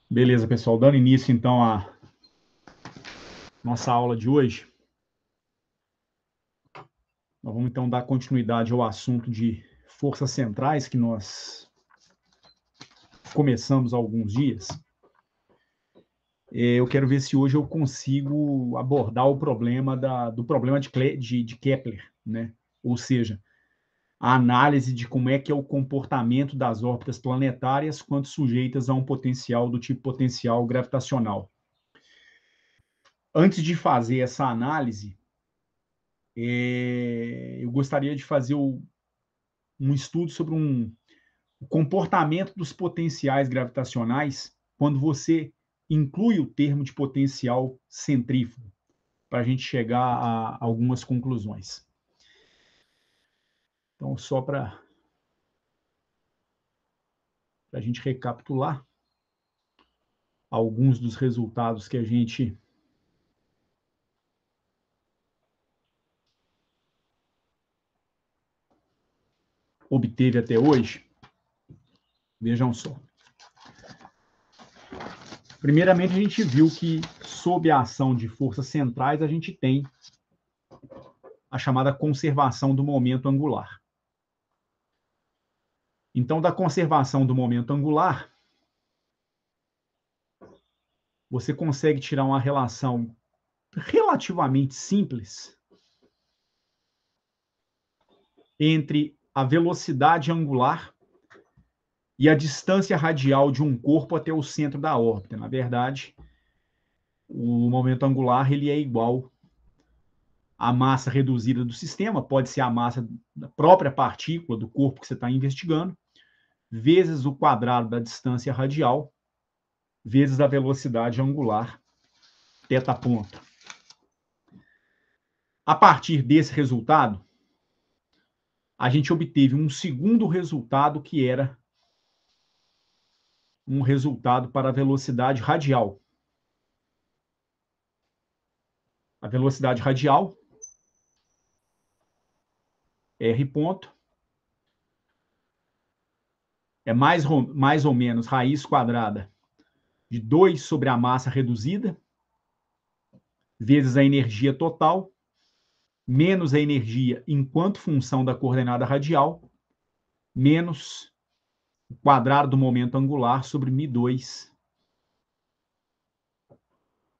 Beleza, pessoal, dando início então à nossa aula de hoje, nós vamos então dar continuidade ao assunto de forças centrais que nós começamos há alguns dias. Eu quero ver se hoje eu consigo abordar o problema do problema de Kepler, né? Ou seja, a análise de como é que é o comportamento das órbitas planetárias quando sujeitas a um potencial do tipo potencial gravitacional. Antes de fazer essa análise, eu gostaria de fazer um estudo sobre o comportamento dos potenciais gravitacionais quando você inclui o termo de potencial centrífugo, para a gente chegar a algumas conclusões. Então, só para a gente recapitular alguns dos resultados que a gente obteve até hoje, vejam só. Primeiramente, a gente viu que, sob a ação de forças centrais, a gente tem a chamada conservação do momento angular. Então, da conservação do momento angular, você consegue tirar uma relação relativamente simples entre a velocidade angular e a distância radial de um corpo até o centro da órbita. Na verdade, o momento angular ele é igual à massa reduzida do sistema, pode ser a massa da própria partícula do corpo que você está investigando, vezes o quadrado da distância radial, vezes a velocidade angular, θ ponto. A partir desse resultado, a gente obteve um segundo resultado que era um resultado para a velocidade radial. A velocidade radial, R ponto, é mais ou menos raiz quadrada de 2 sobre a massa reduzida, vezes a energia total, menos a energia enquanto função da coordenada radial, menos o quadrado do momento angular sobre μ2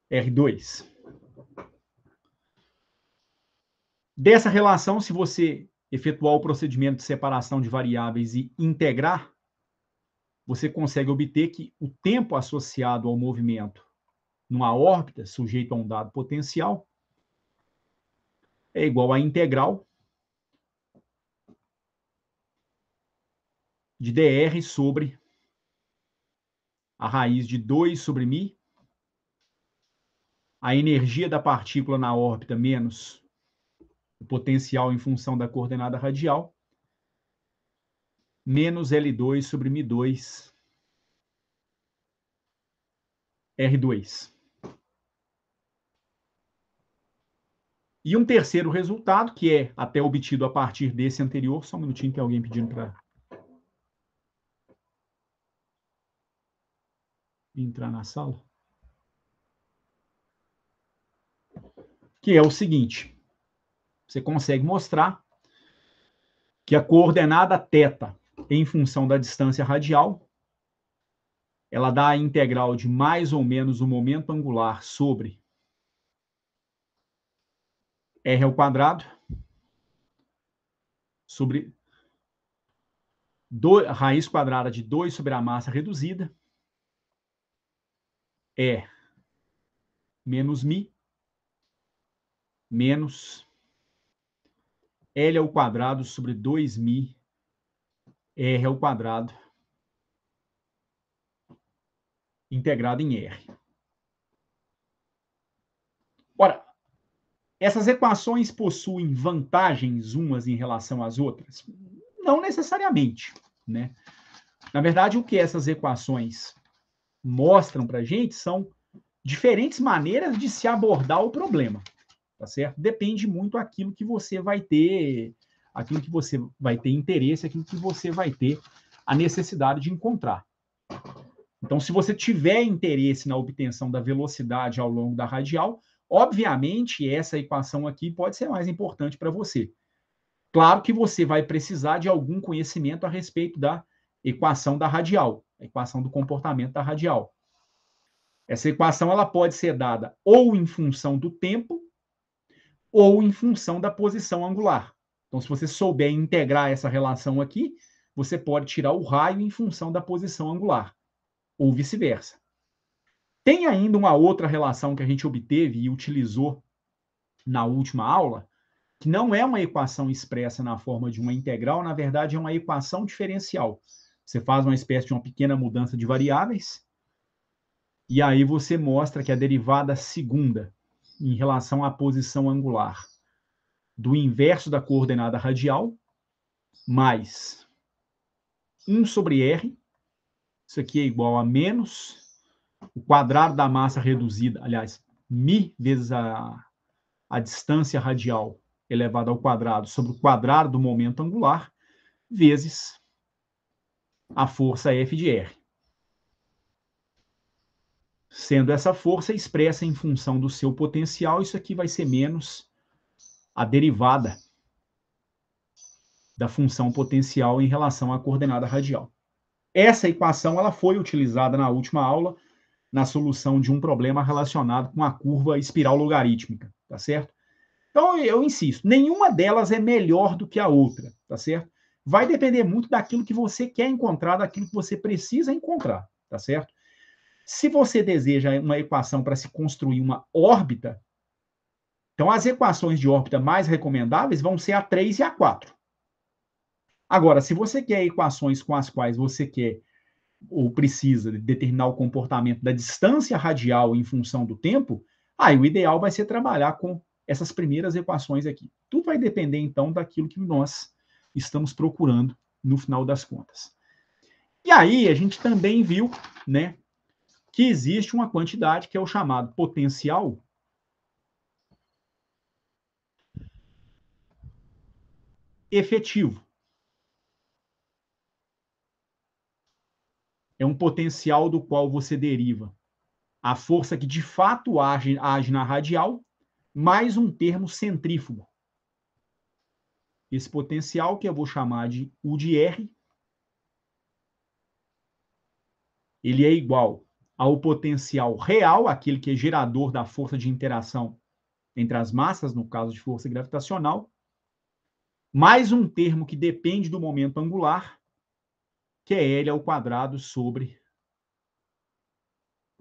R2. Dessa relação, se você efetuar o procedimento de separação de variáveis e integrar, você consegue obter que o tempo associado ao movimento numa órbita sujeito a um dado potencial é igual à integral de dr sobre a raiz de 2 sobre μ, a energia da partícula na órbita menos o potencial em função da coordenada radial, menos L2 sobre μ2 R2. E um terceiro resultado, que é até obtido a partir desse anterior, só um minutinho que alguém pedindo para entrar na sala, que é o seguinte, você consegue mostrar que a coordenada θ em função da distância radial, ela dá a integral de mais ou menos o momento angular sobre r ao quadrado, sobre raiz quadrada de 2 sobre a massa reduzida, é menos μ, menos L ao quadrado sobre 2μ R ao quadrado integrado em R. Ora, essas equações possuem vantagens umas em relação às outras? Não necessariamente, né? Na verdade, o que essas equações mostram para a gente são diferentes maneiras de se abordar o problema, tá certo? Depende muito daquilo que você vai ter, aquilo que você vai ter interesse, aquilo que você vai ter a necessidade de encontrar. Então, se você tiver interesse na obtenção da velocidade ao longo da radial, obviamente essa equação aqui pode ser mais importante para você. Claro que você vai precisar de algum conhecimento a respeito da equação da radial, a equação do comportamento da radial. Essa equação ela pode ser dada ou em função do tempo ou em função da posição angular. Então, se você souber integrar essa relação aqui, você pode tirar o raio em função da posição angular, ou vice-versa. Tem ainda uma outra relação que a gente obteve e utilizou na última aula, que não é uma equação expressa na forma de uma integral, na verdade é uma equação diferencial. Você faz uma espécie de uma pequena mudança de variáveis, e aí você mostra que a derivada segunda, em relação à posição angular, do inverso da coordenada radial, mais 1 sobre r, isso aqui é igual a menos o quadrado da massa reduzida, aliás, μ vezes a distância radial elevado ao quadrado sobre o quadrado do momento angular, vezes a força F de R. Sendo essa força expressa em função do seu potencial, isso aqui vai ser menos a derivada da função potencial em relação à coordenada radial. Essa equação ela foi utilizada na última aula na solução de um problema relacionado com a curva espiral logarítmica, tá certo? Então, eu insisto, nenhuma delas é melhor do que a outra, tá certo? Vai depender muito daquilo que você quer encontrar, daquilo que você precisa encontrar, tá certo? Se você deseja uma equação para se construir uma órbita, então as equações de órbita mais recomendáveis vão ser a 3 e a 4. Agora, se você quer equações com as quais você quer ou precisa determinar o comportamento da distância radial em função do tempo, aí o ideal vai ser trabalhar com essas primeiras equações aqui. Tudo vai depender, então, daquilo que nós estamos procurando no final das contas. E aí, a gente também viu, né, que existe uma quantidade que é o chamado potencial efetivo. É um potencial do qual você deriva a força que de fato age na radial, mais um termo centrífugo. Esse potencial, que eu vou chamar de U de R, ele é igual ao potencial real, aquele que é gerador da força de interação entre as massas, no caso de força gravitacional, mais um termo que depende do momento angular, que é L ao quadrado sobre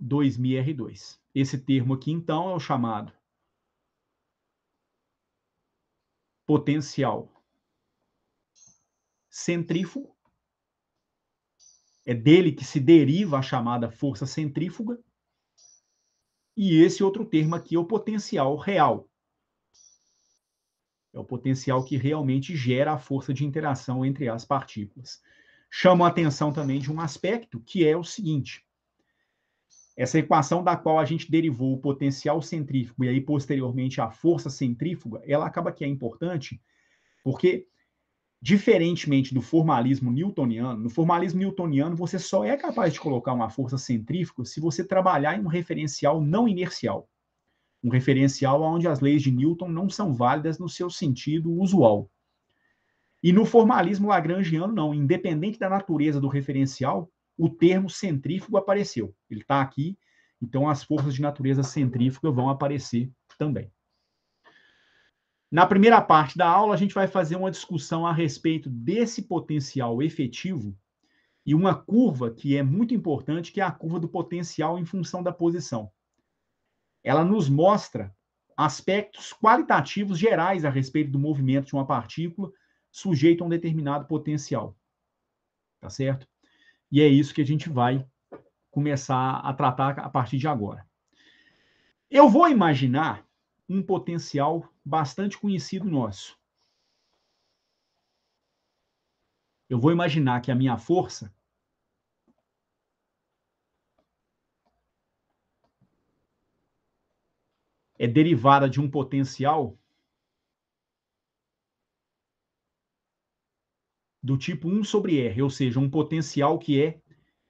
2μr2. Esse termo aqui, então, é o chamado potencial centrífugo. É dele que se deriva a chamada força centrífuga. E esse outro termo aqui é o potencial real. É o potencial que realmente gera a força de interação entre as partículas. Chamo a atenção também de um aspecto, que é o seguinte: essa equação da qual a gente derivou o potencial centrífugo e aí posteriormente a força centrífuga, ela acaba que é importante porque, diferentemente do formalismo newtoniano, no formalismo newtoniano você só é capaz de colocar uma força centrífuga se você trabalhar em um referencial não inercial. Um referencial onde as leis de Newton não são válidas no seu sentido usual. E no formalismo lagrangiano, não. Independente da natureza do referencial, o termo centrífugo apareceu. Ele está aqui, então as forças de natureza centrífuga vão aparecer também. Na primeira parte da aula, a gente vai fazer uma discussão a respeito desse potencial efetivo e uma curva que é muito importante, que é a curva do potencial em função da posição. Ela nos mostra aspectos qualitativos gerais a respeito do movimento de uma partícula sujeito a um determinado potencial. Tá certo? E é isso que a gente vai começar a tratar a partir de agora. Eu vou imaginar um potencial bastante conhecido nosso. Eu vou imaginar que a minha força é derivada de um potencial do tipo 1 sobre R, ou seja, um potencial que é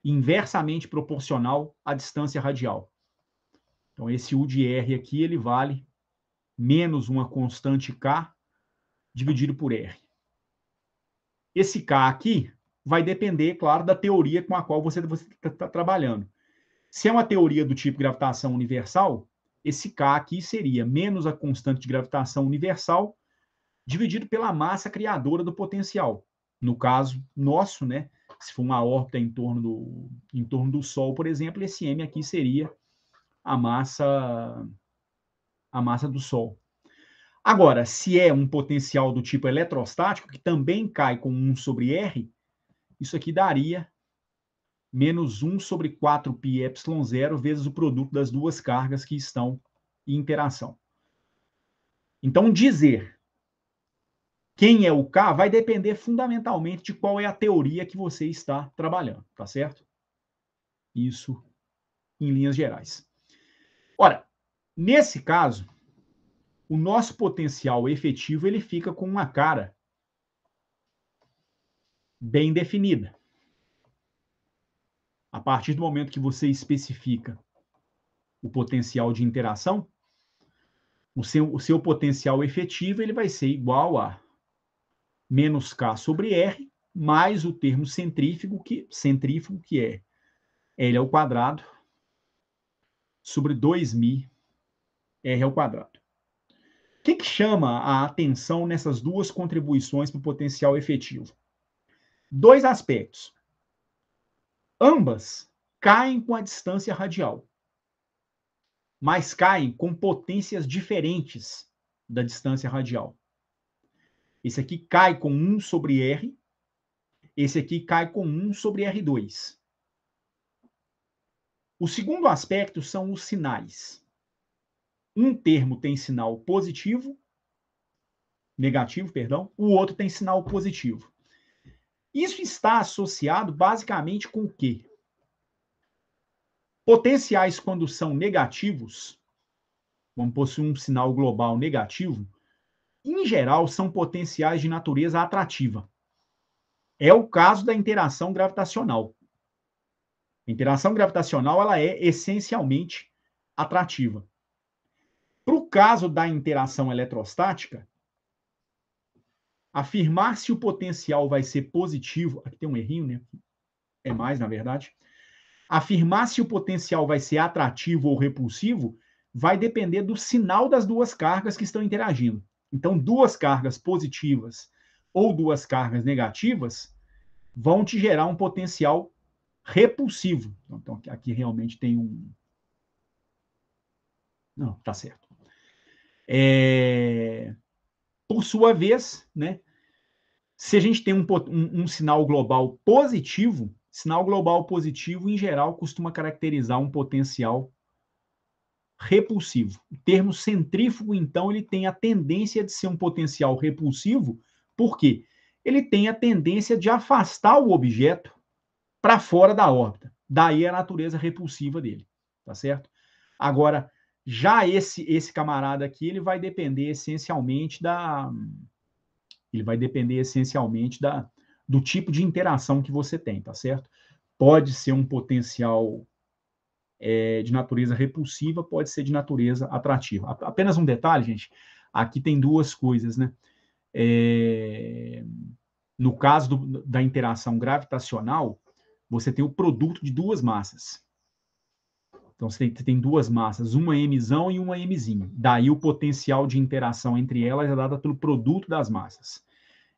inversamente proporcional à distância radial. Então, esse U de R aqui, ele vale menos uma constante K dividido por R. Esse K aqui vai depender, claro, da teoria com a qual você está trabalhando. Se é uma teoria do tipo gravitação universal, esse K aqui seria menos a constante de gravitação universal dividido pela massa criadora do potencial. No caso nosso, né, se for uma órbita em torno do Sol, por exemplo, esse M aqui seria a massa do Sol. Agora, se é um potencial do tipo eletrostático, que também cai com 1 sobre R, isso aqui daria menos 1 sobre 4πε0 vezes o produto das duas cargas que estão em interação. Então, dizer quem é o K vai depender fundamentalmente de qual é a teoria que você está trabalhando, tá certo? Isso em linhas gerais. Ora, nesse caso, o nosso potencial efetivo ele fica com uma cara bem definida. A partir do momento que você especifica o potencial de interação, o seu potencial efetivo ele vai ser igual a menos K sobre R, mais o termo centrífugo, que é L ao quadrado sobre 2μ R ao quadrado. O que chama a atenção nessas duas contribuições para o potencial efetivo? Dois aspectos. Ambas caem com a distância radial, mas caem com potências diferentes da distância radial. Esse aqui cai com 1 sobre R, esse aqui cai com 1 sobre R2. O segundo aspecto são os sinais. Um termo tem sinal negativo, o outro tem sinal positivo. Isso está associado basicamente com o quê? Potenciais, quando são negativos, vamos possuir um sinal global negativo, em geral são potenciais de natureza atrativa. É o caso da interação gravitacional. A interação gravitacional ela é essencialmente atrativa. Para o caso da interação eletrostática, afirmar se o potencial vai ser positivo, aqui tem um errinho, né? É mais, na verdade. Afirmar se o potencial vai ser atrativo ou repulsivo vai depender do sinal das duas cargas que estão interagindo. Então, duas cargas positivas ou duas cargas negativas vão te gerar um potencial repulsivo. Então, aqui realmente tem um. Não, tá certo. Por sua vez, né, se a gente tem um sinal global positivo, sinal global positivo, em geral, costuma caracterizar um potencial repulsivo. O termo centrífugo, então, ele tem a tendência de ser um potencial repulsivo, por quê? Ele tem a tendência de afastar o objeto para fora da órbita. Daí a natureza repulsiva dele, tá certo? Agora, já esse camarada aqui, ele vai depender essencialmente do tipo de interação que você tem, tá certo? Pode ser um potencial de natureza repulsiva, pode ser de natureza atrativa. Apenas um detalhe, gente, aqui tem duas coisas, né? No caso da interação gravitacional, você tem o produto de duas massas. Então, você tem duas massas, uma Mzão e uma Mzinho. Daí o potencial de interação entre elas é dado pelo produto das massas.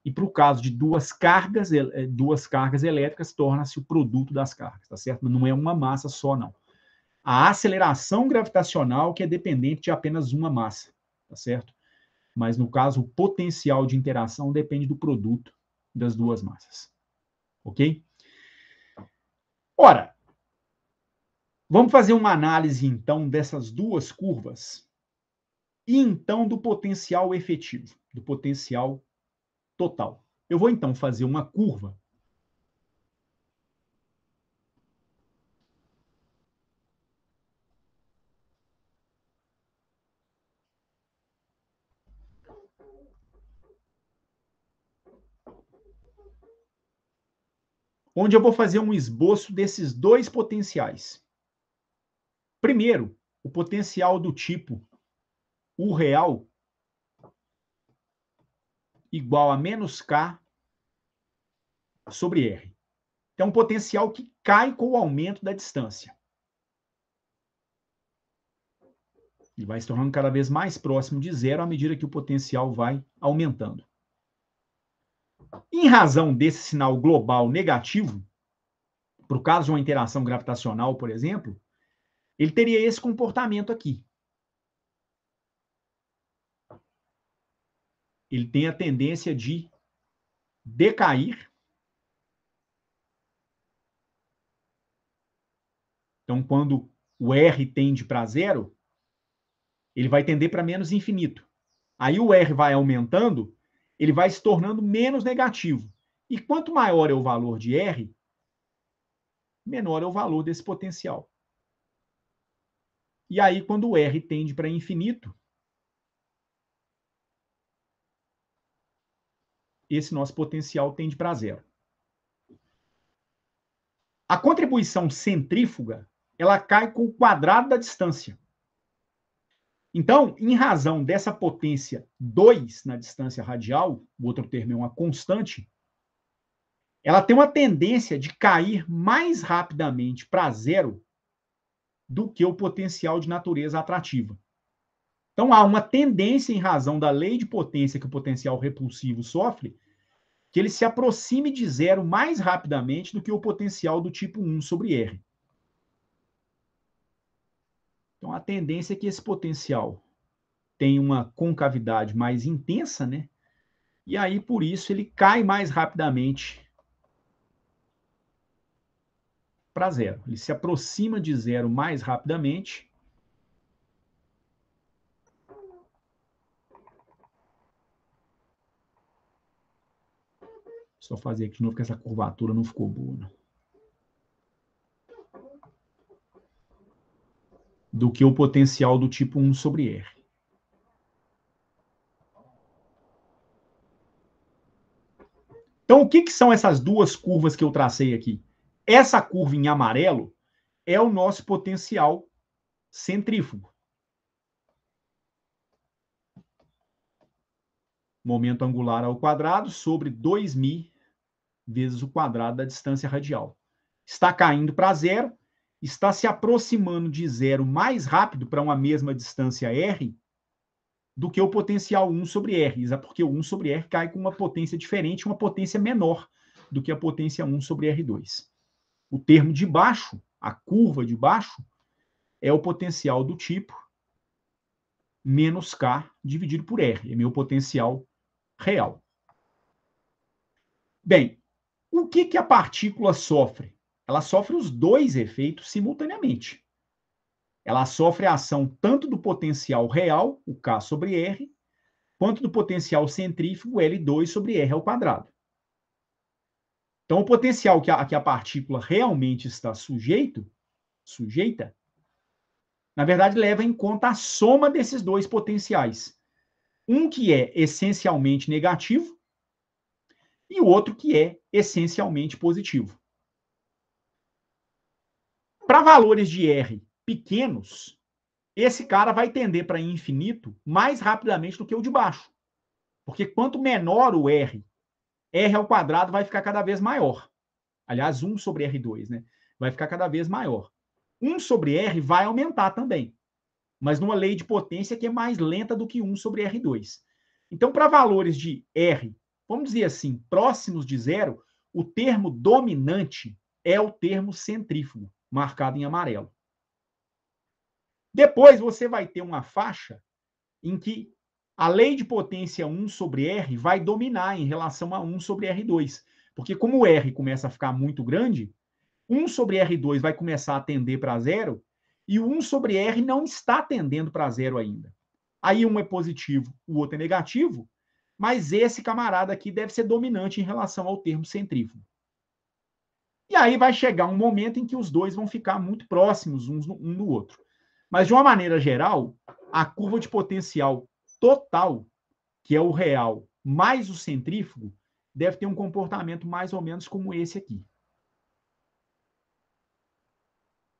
E para o caso de duas cargas elétricas, torna-se o produto das cargas, tá certo? Não é uma massa só, não. A aceleração gravitacional que é dependente de apenas uma massa, tá certo? Mas no caso, o potencial de interação depende do produto das duas massas, ok? Ora, vamos fazer uma análise, então, dessas duas curvas e, então, do potencial efetivo, do potencial total. Eu vou, então, fazer uma curva onde eu vou fazer um esboço desses dois potenciais. Primeiro, o potencial do tipo U real igual a menos K sobre R. É um potencial que cai com o aumento da distância. E vai se tornando cada vez mais próximo de zero à medida que o potencial vai aumentando. Em razão desse sinal global negativo, para o caso de uma interação gravitacional, por exemplo, ele teria esse comportamento aqui. Ele tem a tendência de decair. Então, quando o R tende para zero, ele vai tender para menos infinito. Aí o R vai aumentando, ele vai se tornando menos negativo. E quanto maior é o valor de R, menor é o valor desse potencial. E aí, quando o R tende para infinito, esse nosso potencial tende para zero. A contribuição centrífuga, ela cai com o quadrado da distância. Então, em razão dessa potência 2 na distância radial, o outro termo é uma constante, ela tem uma tendência de cair mais rapidamente para zero do que o potencial de natureza atrativa. Então, há uma tendência, em razão da lei de potência que o potencial repulsivo sofre, que ele se aproxime de zero mais rapidamente do que o potencial do tipo 1 sobre R. Então, a tendência é que esse potencial tenha uma concavidade mais intensa, né? E aí, por isso, ele cai mais rapidamente para zero. Ele se aproxima de zero mais rapidamente. Só fazer aqui de novo, que essa curvatura não ficou boa, não. Do que o potencial do tipo 1 sobre R. Então, o que são essas duas curvas que eu tracei aqui? Essa curva em amarelo é o nosso potencial centrífugo. Momento angular ao quadrado sobre 2.000 vezes o quadrado da distância radial. Está caindo para zero, está se aproximando de zero mais rápido para uma mesma distância R do que o potencial 1 sobre R, porque o 1 sobre R cai com uma potência diferente, uma potência menor do que a potência 1 sobre R2. O termo de baixo, a curva de baixo, é o potencial do tipo menos K dividido por R, é meu potencial real. Bem, o que a partícula sofre? Ela sofre os dois efeitos simultaneamente. Ela sofre a ação tanto do potencial real, o K sobre R, quanto do potencial centrífugo, L2 sobre R ao quadrado. Então, o potencial que a partícula realmente está sujeita, na verdade, leva em conta a soma desses dois potenciais. Um que é essencialmente negativo e o outro que é essencialmente positivo. Para valores de R pequenos, esse cara vai tender para infinito mais rapidamente do que o de baixo. Porque quanto menor o R, R ao quadrado vai ficar cada vez maior. Aliás, 1 sobre R2, né? Vai ficar cada vez maior. 1 sobre R vai aumentar também, mas numa lei de potência que é mais lenta do que 1 sobre R2. Então, para valores de R, vamos dizer assim, próximos de zero, o termo dominante é o termo centrífugo, marcado em amarelo. Depois você vai ter uma faixa em que a lei de potência 1 sobre R vai dominar em relação a 1 sobre R2. Porque como o R começa a ficar muito grande, 1 sobre R2 vai começar a tender para zero e o 1 sobre R não está tendendo para zero ainda. Aí um é positivo, o outro é negativo, mas esse camarada aqui deve ser dominante em relação ao termo centrífugo. E aí vai chegar um momento em que os dois vão ficar muito próximos um do outro. Mas, de uma maneira geral, a curva de potencial total, que é o real mais o centrífugo, deve ter um comportamento mais ou menos como esse aqui.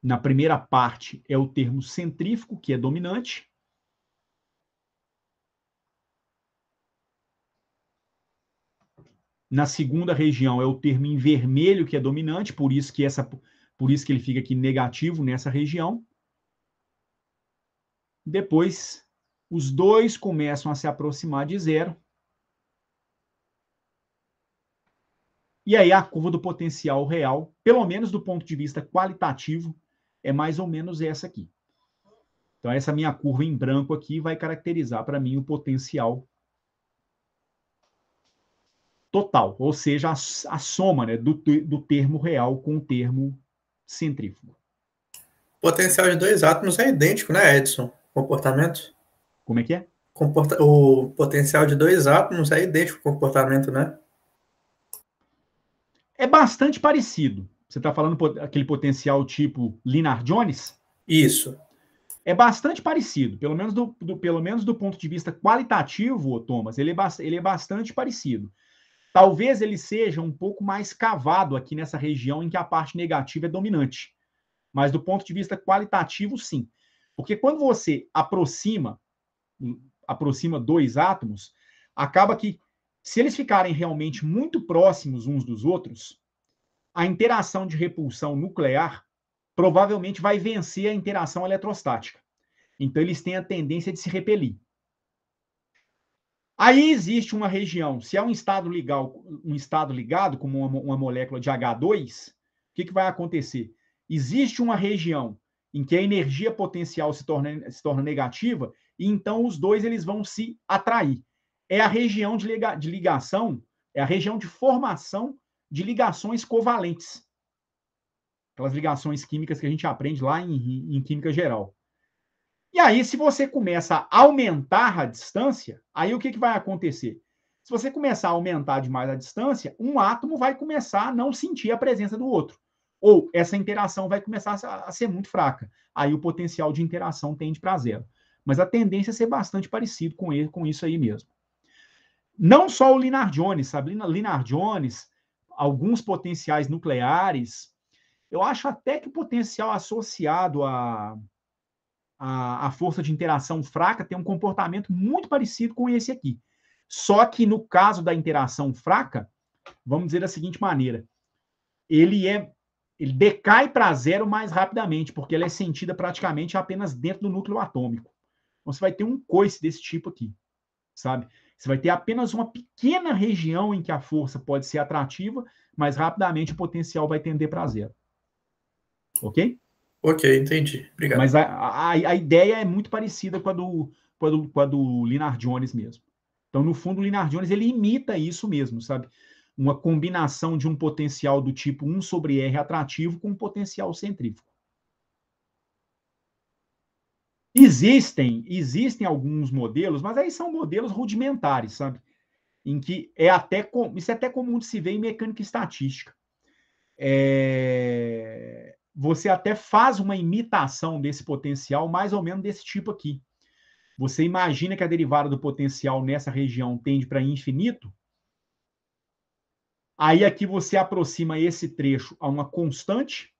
Na primeira parte é o termo centrífugo, que é dominante. Na segunda região é o termo em vermelho, que é dominante, por isso que ele fica aqui negativo nessa região. Depois, os dois começam a se aproximar de zero. E aí a curva do potencial real, pelo menos do ponto de vista qualitativo, é mais ou menos essa aqui. Então, essa minha curva em branco aqui vai caracterizar para mim o potencial total, ou seja, a soma, né, do termo real com o termo centrífugo. O potencial de dois átomos é idêntico, né, Edson? Comportamento? Como é que é? O potencial de dois átomos é idêntico ao comportamento, né? É bastante parecido. Você está falando aquele potencial tipo Lennard-Jones? Isso. É bastante parecido, pelo menos do ponto de vista qualitativo, Thomas, ele é bastante parecido. Talvez ele seja um pouco mais cavado aqui nessa região em que a parte negativa é dominante. Mas do ponto de vista qualitativo, sim. Porque quando você aproxima dois átomos, acaba que, se eles ficarem realmente muito próximos uns dos outros, a interação de repulsão nuclear provavelmente vai vencer a interação eletrostática. Então, eles têm a tendência de se repelir. Aí existe uma região, se é um estado ligado como uma molécula de H2, o que vai acontecer? Existe uma região em que a energia potencial se torna negativa, e então os dois eles vão se atrair. É a região de ligação, é a região de formação de ligações covalentes. Aquelas ligações químicas que a gente aprende lá em química geral. E aí, se você começa a aumentar a distância, aí o que vai acontecer? Se você começar a aumentar demais a distância, um átomo vai começar a não sentir a presença do outro. Ou essa interação vai começar a ser muito fraca. Aí o potencial de interação tende para zero. Mas a tendência é ser bastante parecido com isso aí mesmo. Não só o Lennard-Jones, sabe? Lennard-Jones, alguns potenciais nucleares, eu acho até que o potencial associado a força de interação fraca tem um comportamento muito parecido com esse aqui. Só que no caso da interação fraca, vamos dizer da seguinte maneira, ele decai para zero mais rapidamente, porque ela é sentida praticamente apenas dentro do núcleo atômico. Então você vai ter um coice desse tipo aqui, sabe? Você vai ter apenas uma pequena região em que a força pode ser atrativa, mas rapidamente o potencial vai tender para zero. Ok? Ok, entendi. Obrigado. Mas a ideia é muito parecida com a do Lennard-Jones mesmo. Então, no fundo, o Lennard-Jones ele imita isso mesmo, sabe? Uma combinação de um potencial do tipo 1 sobre R atrativo com um potencial centrífugo. Existem alguns modelos, mas aí são modelos rudimentares, sabe? Em que isso é até comum de se ver em mecânica estatística. Você até faz uma imitação desse potencial mais ou menos desse tipo aqui. Você imagina que a derivada do potencial nessa região tende para infinito, aí aqui você aproxima esse trecho a uma constante,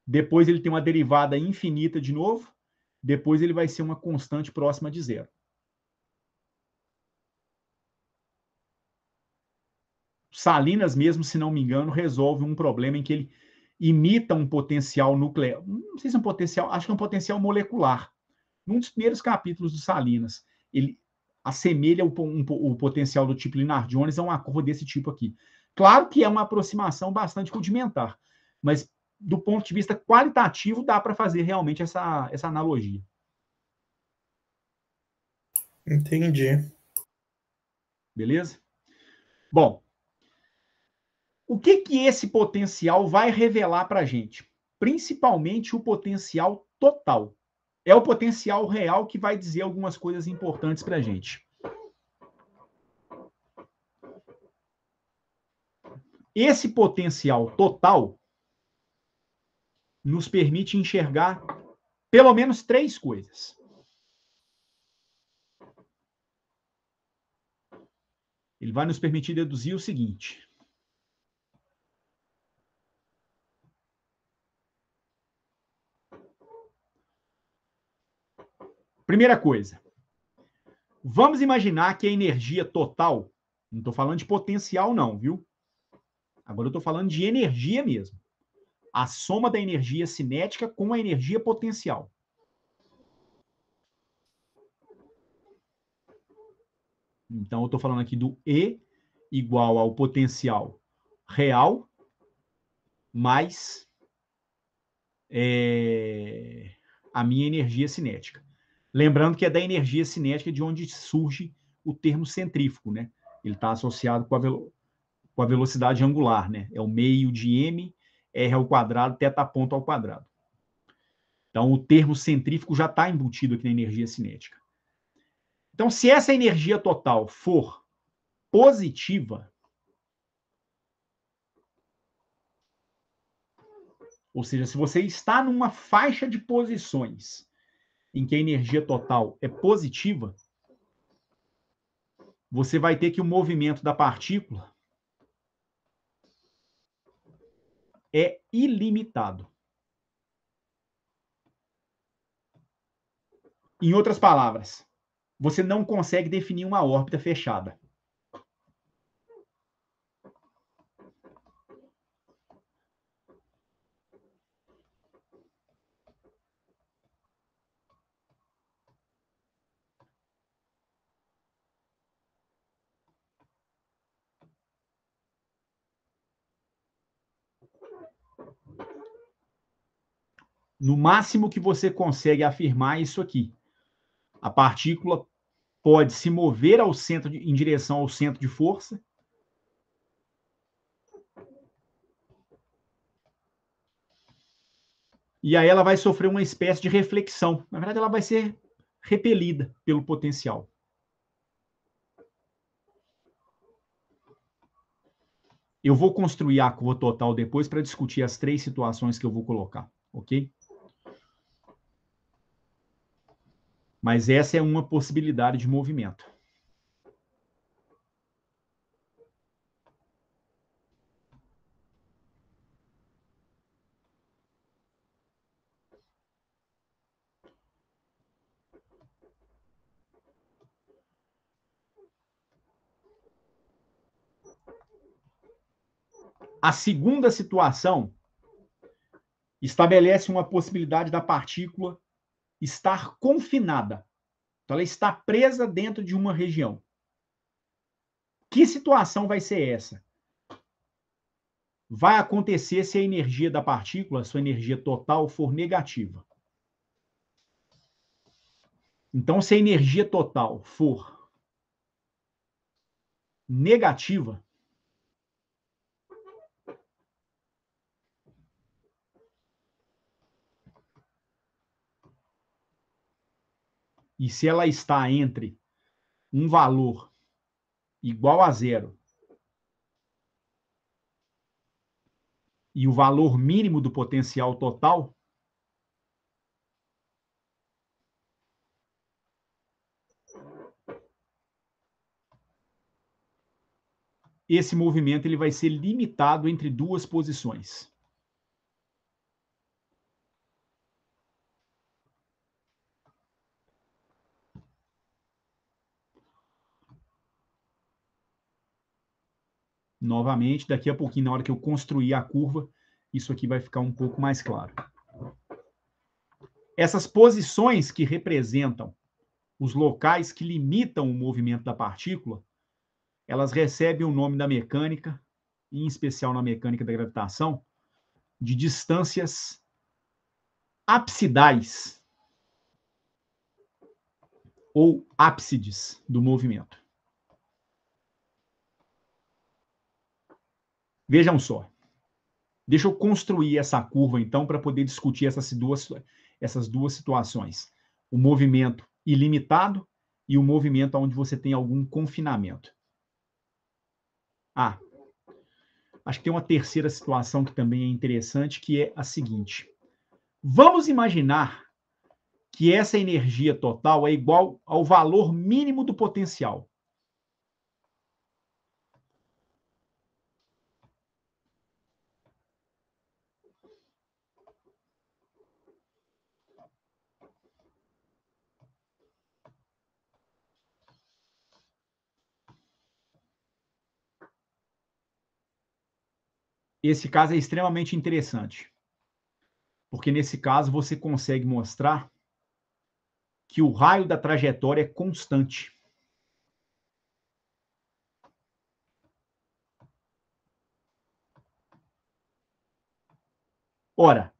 depois ele tem uma derivada infinita de novo, depois ele vai ser uma constante próxima de zero. Salinas mesmo, se não me engano, resolve um problema em que ele imita um potencial nuclear, não sei se é um potencial, acho que é um potencial molecular. Num dos primeiros capítulos do Salinas, ele assemelha o potencial do tipo Lennard-Jones a uma curva desse tipo aqui. Claro que é uma aproximação bastante rudimentar, mas do ponto de vista qualitativo dá para fazer realmente essa analogia. Entendi. Beleza? Bom, o que esse potencial vai revelar para a gente? Principalmente o potencial total. É o potencial real que vai dizer algumas coisas importantes para a gente. Esse potencial total nos permite enxergar pelo menos três coisas. Ele vai nos permitir deduzir o seguinte: Primeira coisa, vamos imaginar que a energia total, não estou falando de potencial não, viu? Agora eu estou falando de energia mesmo. A soma da energia cinética com a energia potencial. Então, eu estou falando aqui do E igual ao potencial real mais a minha energia cinética. Lembrando que é da energia cinética de onde surge o termo centrífugo, né? Ele está associado com a velocidade angular, né? É o meio de m, r ao quadrado, θ ponto ao quadrado. Então, o termo centrífugo já está embutido aqui na energia cinética. Então, se essa energia total for positiva, ou seja, se você está numa faixa de posições em que a energia total é positiva, você vai ter que o movimento da partícula é ilimitado. Em outras palavras, você não consegue definir uma órbita fechada. No máximo que você consegue afirmar é isso aqui. A partícula pode se mover em direção ao centro de força, e aí ela vai sofrer uma espécie de reflexão. Na verdade, ela vai ser repelida pelo potencial. Eu vou construir a curva total depois para discutir as 3 situações que eu vou colocar, ok? Mas essa é uma possibilidade de movimento. A segunda situação estabelece uma possibilidade da partícula estar confinada. Então, ela está presa dentro de uma região. Que situação vai ser essa? Vai acontecer se a energia da partícula, sua energia total, for negativa. Então, se a energia total for negativa, e se ela está entre um valor igual a zero e o valor mínimo do potencial total, esse movimento ele vai ser limitado entre duas posições. Novamente, daqui a pouquinho, na hora que eu construir a curva, isso aqui vai ficar um pouco mais claro. Essas posições que representam os locais que limitam o movimento da partícula, elas recebem o nome da mecânica, em especial na mecânica da gravitação, de distâncias apsidais ou ápsides do movimento. Vejam só. Deixa eu construir essa curva, então, para poder discutir essas duas situações. O movimento ilimitado e o movimento onde você tem algum confinamento. Ah, acho que tem uma terceira situação que também é interessante, que é a seguinte. Vamos imaginar que essa energia total é igual ao valor mínimo do potencial. esse caso é extremamente interessante, porque nesse caso você consegue mostrar que o raio da trajetória é constante. Ora,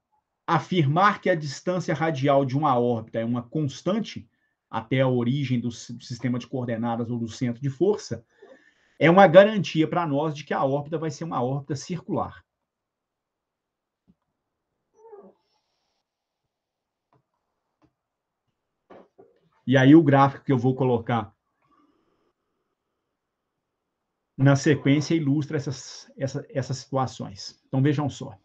afirmar que a distância radial de uma órbita é uma constante até a origem do sistema de coordenadas ou do centro de força é uma garantia para nós de que a órbita vai ser uma órbita circular. E aí o gráfico que eu vou colocar na sequência ilustra essas situações. Então vejam só.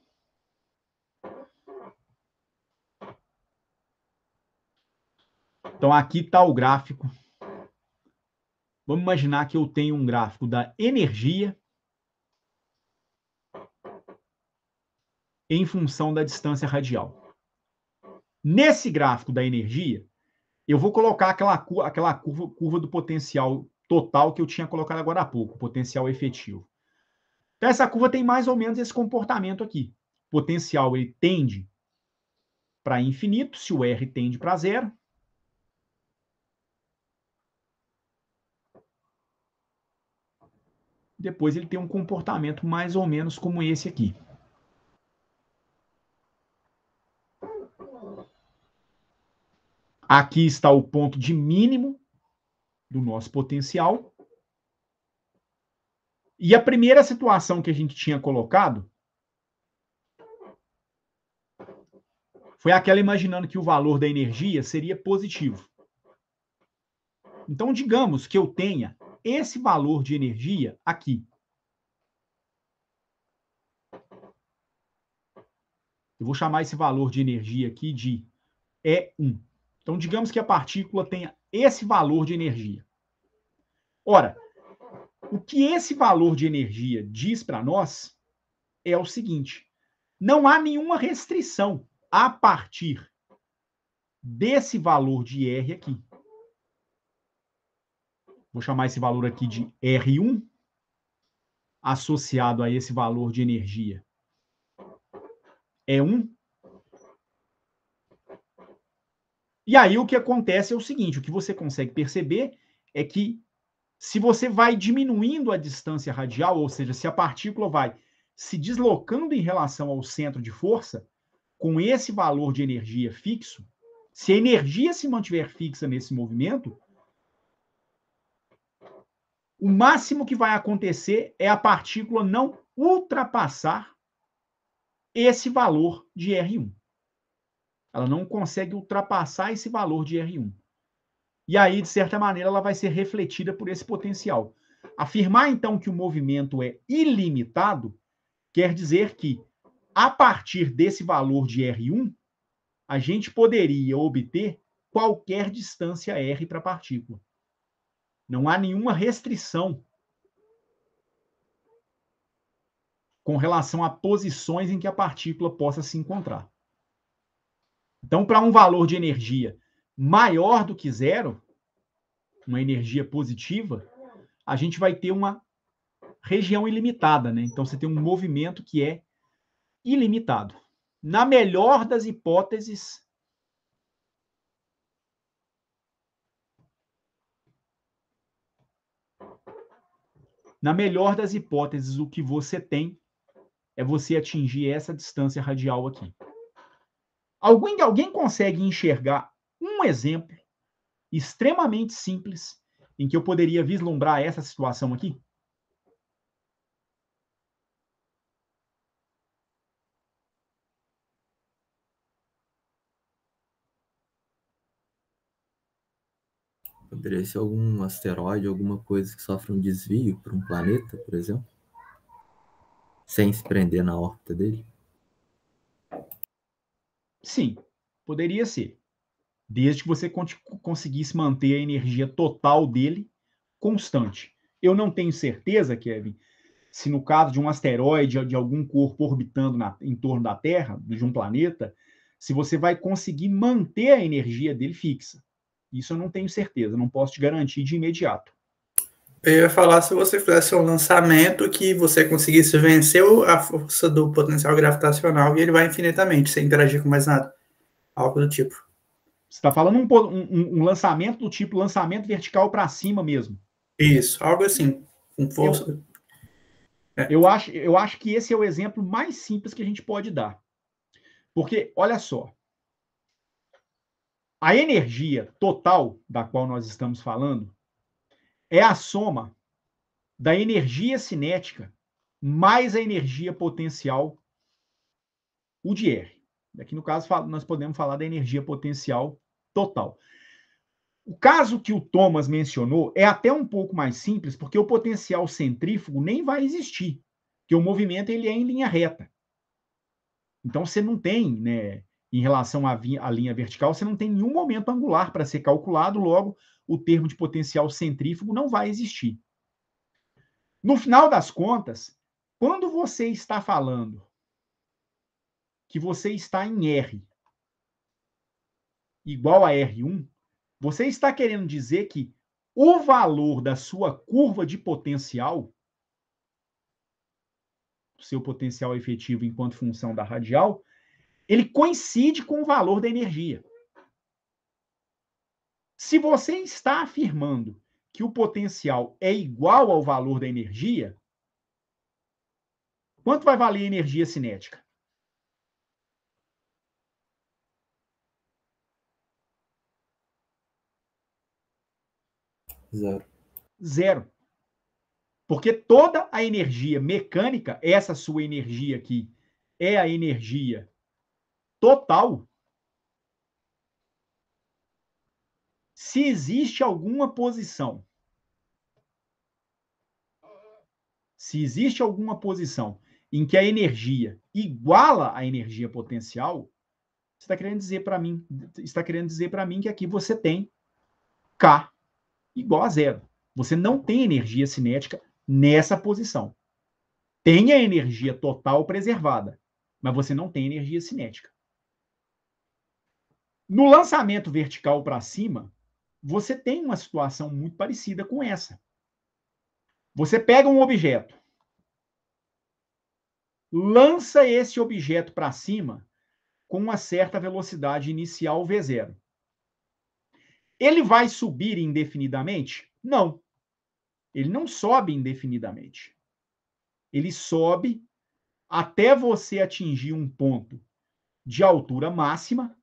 Então aqui está o gráfico. Vamos imaginar que eu tenho um gráfico da energia em função da distância radial. Nesse gráfico da energia, eu vou colocar aquela curva do potencial total que eu tinha colocado agora há pouco, potencial efetivo. Então, essa curva tem mais ou menos esse comportamento aqui. O potencial ele tende para infinito, se o R tende para zero. Depois ele tem um comportamento mais ou menos como esse aqui. Aqui está o ponto de mínimo do nosso potencial. E a primeira situação que a gente tinha colocado foi aquela imaginando que o valor da energia seria positivo. Então, digamos que eu tenha esse valor de energia aqui. Eu vou chamar esse valor de energia aqui de E1. Então, digamos que a partícula tenha esse valor de energia. Ora, o que esse valor de energia diz para nós é o seguinte: não há nenhuma restrição a partir desse valor de R aqui. Vou chamar esse valor aqui de R1, associado a esse valor de energia E1. E aí o que acontece é o seguinte: o que você consegue perceber é que se você vai diminuindo a distância radial, ou seja, se a partícula vai se deslocando em relação ao centro de força, com esse valor de energia fixo, se a energia se mantiver fixa nesse movimento, o máximo que vai acontecer é a partícula não ultrapassar esse valor de R1. Ela não consegue ultrapassar esse valor de R1. E aí, de certa maneira, ela vai ser refletida por esse potencial. Afirmar, então, que o movimento é ilimitado quer dizer que, a partir desse valor de R1, a gente poderia obter qualquer distância R para a partícula. Não há nenhuma restrição com relação a posições em que a partícula possa se encontrar. Então, para um valor de energia maior do que zero, uma energia positiva, a gente vai ter uma região ilimitada, né? Então, você tem um movimento que é ilimitado. Na melhor das hipóteses, o que você tem é você atingir essa distância radial aqui. Alguém consegue enxergar um exemplo extremamente simples em que eu poderia vislumbrar essa situação aqui? Poderia ser algum asteroide, alguma coisa que sofre um desvio para um planeta, por exemplo? Sem se prender na órbita dele? Sim, poderia ser. Desde que você conseguisse manter a energia total dele constante. Eu não tenho certeza, Kevin, se no caso de um asteroide, de algum corpo orbitando em torno da Terra, de um planeta, se você vai conseguir manter a energia dele fixa. Isso eu não tenho certeza, não posso te garantir de imediato. Eu ia falar se você fizesse um lançamento que você conseguisse vencer a força do potencial gravitacional e ele vai infinitamente, sem interagir com mais nada. Algo do tipo. Você está falando um lançamento do tipo lançamento vertical para cima mesmo. Isso, algo assim. Com Eu, força. eu acho que esse é o exemplo mais simples que a gente pode dar. Porque, olha só, a energia total da qual nós estamos falando é a soma da energia cinética mais a energia potencial, o de R. Aqui no caso, nós podemos falar da energia potencial total. O caso que o Thomas mencionou é até um pouco mais simples, porque o potencial centrífugo nem vai existir, porque o movimento ele é em linha reta. Então você não tem, né, em relação à linha vertical, você não tem nenhum momento angular para ser calculado, logo o termo de potencial centrífugo não vai existir. No final das contas, quando você está falando que você está em R igual a R1, você está querendo dizer que o valor da sua curva de potencial, seu potencial efetivo enquanto função da radial, ele coincide com o valor da energia. Se você está afirmando que o potencial é igual ao valor da energia, quanto vai valer a energia cinética? Zero. Zero. Porque toda a energia mecânica, essa sua energia aqui, é a energia total. Se existe alguma posição, em que a energia iguala a energia potencial, está querendo dizer para mim que aqui você tem K igual a zero. Você não tem energia cinética nessa posição. Tem a energia total preservada, mas você não tem energia cinética. No lançamento vertical para cima, você tem uma situação muito parecida com essa. Você pega um objeto, lança esse objeto para cima com uma certa velocidade inicial v0. Ele vai subir indefinidamente? Não. Ele não sobe indefinidamente. Ele sobe até você atingir um ponto de altura máxima.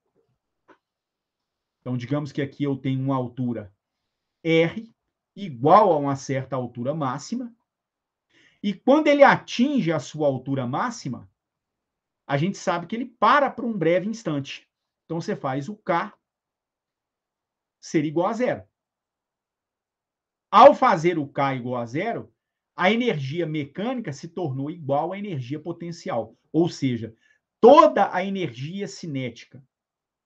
Então, digamos que aqui eu tenho uma altura R igual a uma certa altura máxima. E quando ele atinge a sua altura máxima, a gente sabe que ele para por um breve instante. Então, você faz o K ser igual a zero. Ao fazer o K igual a zero, a energia mecânica se tornou igual à energia potencial. Ou seja, toda a energia cinética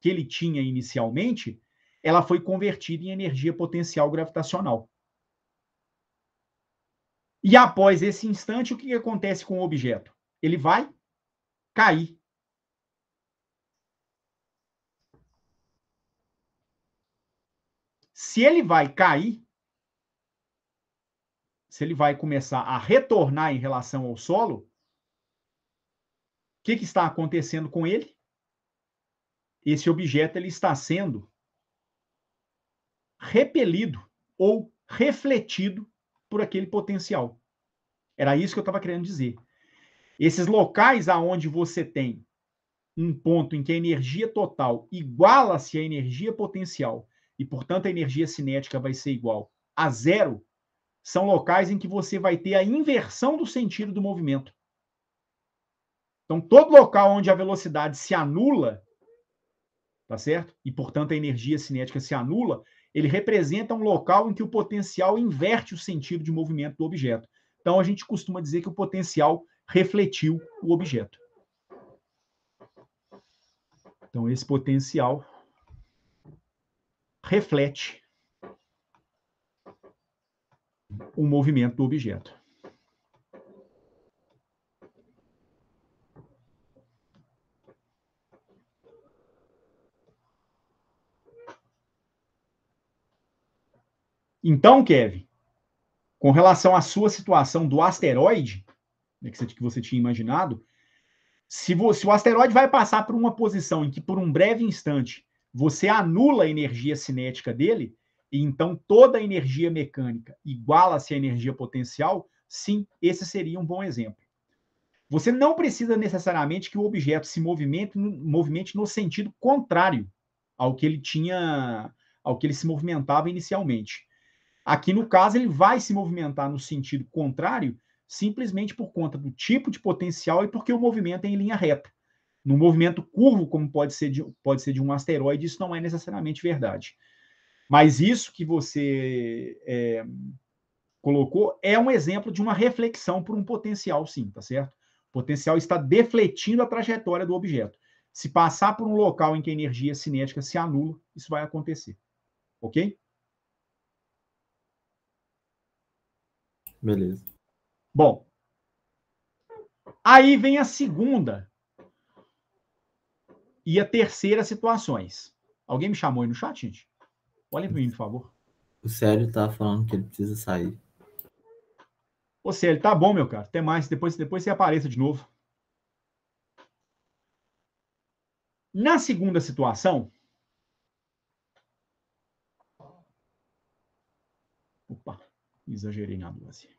que ele tinha inicialmente, ela foi convertida em energia potencial gravitacional. E após esse instante, o que acontece com o objeto? Ele vai cair. Se ele vai cair, se ele vai começar a retornar em relação ao solo, o que está acontecendo com ele? Esse objeto ele está sendo repelido ou refletido por aquele potencial. Era isso que eu estava querendo dizer. Esses locais aonde você tem um ponto em que a energia total iguala-se à energia potencial e, portanto, a energia cinética vai ser igual a zero, são locais em que você vai ter a inversão do sentido do movimento. Então, todo local onde a velocidade se anula, tá certo? E, portanto, a energia cinética se anula, ele representa um local em que o potencial inverte o sentido de movimento do objeto. Então, a gente costuma dizer que o potencial refletiu o objeto. Então, esse potencial reflete o movimento do objeto. Então, Kevin, Com relação à sua situação do asteroide, né, que você tinha imaginado, se o asteroide vai passar por uma posição em que, por um breve instante, você anula a energia cinética dele, e então toda a energia mecânica iguala-se à energia potencial, sim, esse seria um bom exemplo. Você não precisa necessariamente que o objeto se movimente no sentido contrário ao que ele se movimentava inicialmente. Aqui, no caso, ele vai se movimentar no sentido contrário, simplesmente por conta do tipo de potencial e porque o movimento é em linha reta. No movimento curvo, como pode ser de um asteroide, isso não é necessariamente verdade. Mas isso que você colocou é um exemplo de uma reflexão por um potencial, sim, tá certo? O potencial está defletindo a trajetória do objeto. Se passar por um local em que a energia cinética se anula, isso vai acontecer. Ok? Beleza. Bom, aí vem a segunda e a terceira situações. Alguém me chamou aí no chat, gente? Olhem para mim, por favor. O Célio tá falando que ele precisa sair. Ô, Célio, tá bom, meu cara. Até mais. Depois você apareça de novo. Na segunda situação... Opa, exagerei na dose.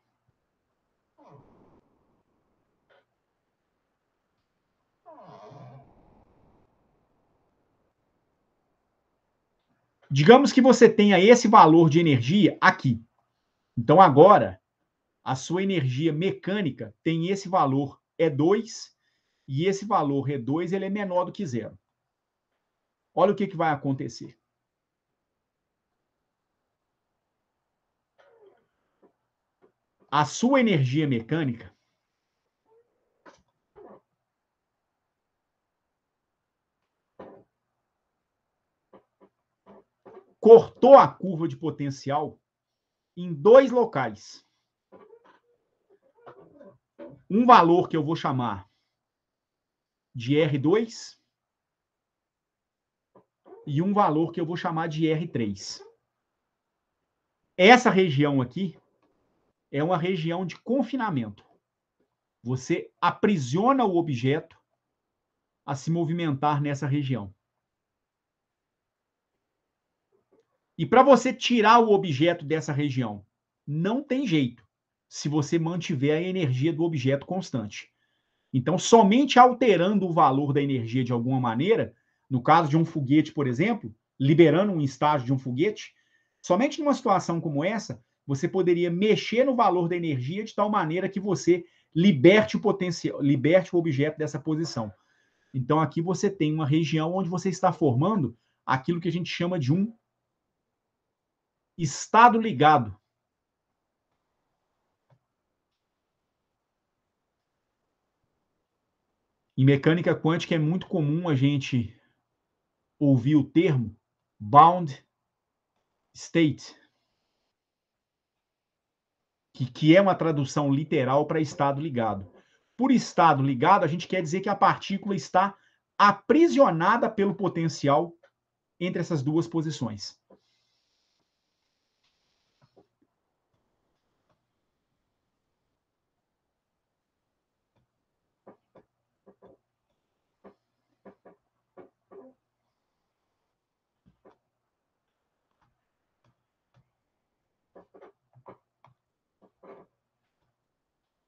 Digamos que você tenha esse valor de energia aqui. Então, agora, a sua energia mecânica tem esse valor E2, e esse valor E2 ele é menor do que zero. Olha o que vai acontecer. A sua energia mecânica cortou a curva de potencial em dois locais. Um valor que eu vou chamar de R2 e um valor que eu vou chamar de R3. Essa região aqui é uma região de confinamento. Você aprisiona o objeto a se movimentar nessa região. E para você tirar o objeto dessa região, não tem jeito, se você mantiver a energia do objeto constante. Então, somente alterando o valor da energia de alguma maneira, no caso de um foguete, por exemplo, liberando um estágio de um foguete, somente numa situação como essa, você poderia mexer no valor da energia de tal maneira que você liberte o potencial, liberte o objeto dessa posição. Então, aqui você tem uma região onde você está formando aquilo que a gente chama de um estado ligado. Em mecânica quântica é muito comum a gente ouvir o termo bound state, que é uma tradução literal para estado ligado. Por estado ligado, a gente quer dizer que a partícula está aprisionada pelo potencial entre essas duas posições.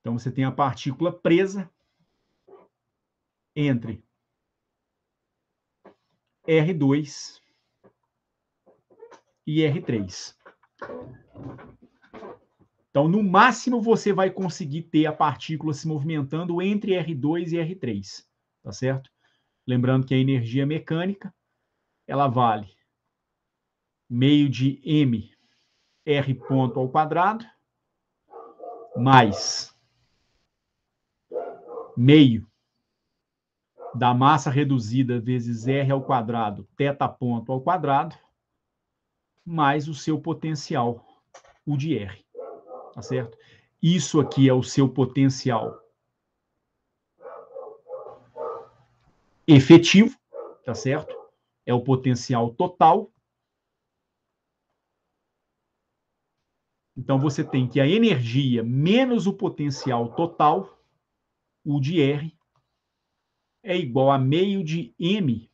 Então, você tem a partícula presa entre R2 e R3. Então, no máximo, você vai conseguir ter a partícula se movimentando entre R2 e R3, tá certo? Lembrando que a energia mecânica, ela vale meio de m r ponto ao quadrado, mais meio da massa reduzida vezes r ao quadrado, θ ponto ao quadrado, mais o seu potencial, o de r, tá certo? Isso aqui é o seu potencial efetivo, tá certo? É o potencial total. Então, você tem que a energia menos o potencial total, U de R, é igual a meio de M,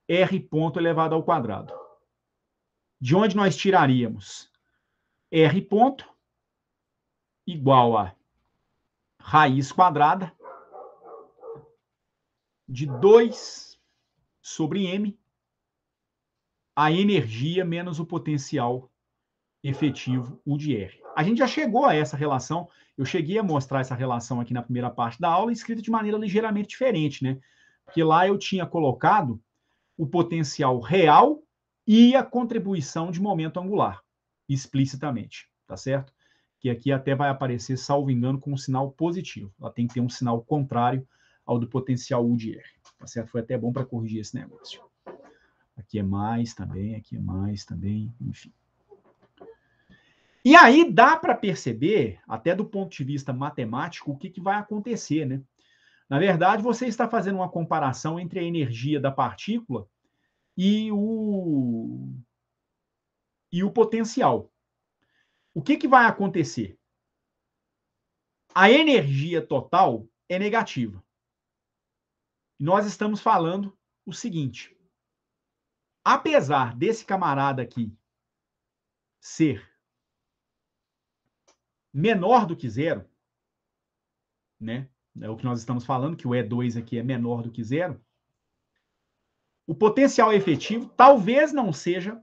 R ponto elevado ao quadrado. De onde nós tiraríamos? R ponto igual a raiz quadrada de 2 sobre M, a energia menos o potencial efetivo, U de R. A gente já chegou a essa relação, eu cheguei a mostrar essa relação aqui na primeira parte da aula, escrita de maneira ligeiramente diferente, né? Porque lá eu tinha colocado o potencial real e a contribuição de momento angular, explicitamente, tá certo? Que aqui até vai aparecer, salvo engano, com um sinal positivo. Ela tem que ter um sinal contrário ao do potencial U de R, tá certo? Foi até bom para corrigir esse negócio. Aqui é mais também, aqui é mais também, enfim. E aí dá para perceber, até do ponto de vista matemático, o que vai acontecer, né? Na verdade, você está fazendo uma comparação entre a energia da partícula e o potencial. O que vai acontecer? A energia total é negativa. Nós estamos falando o seguinte: apesar desse camarada aqui ser menor do que zero, né? É o que nós estamos falando, que o E2 aqui é menor do que zero. O potencial efetivo talvez não seja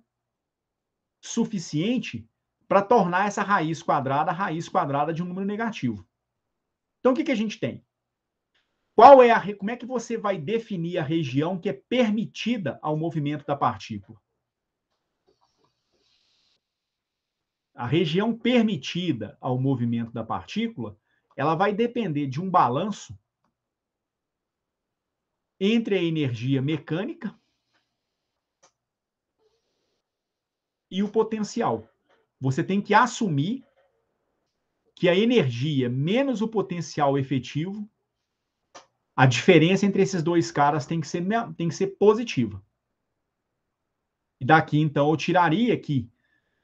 suficiente para tornar essa raiz quadrada de um número negativo. Então, o que a gente tem? Como é que você vai definir a região que é permitida ao movimento da partícula? A região permitida ao movimento da partícula, ela vai depender de um balanço entre a energia mecânica e o potencial. Você tem que assumir que a energia menos o potencial efetivo, a diferença entre esses dois caras tem que ser positiva. E daqui, então, eu tiraria que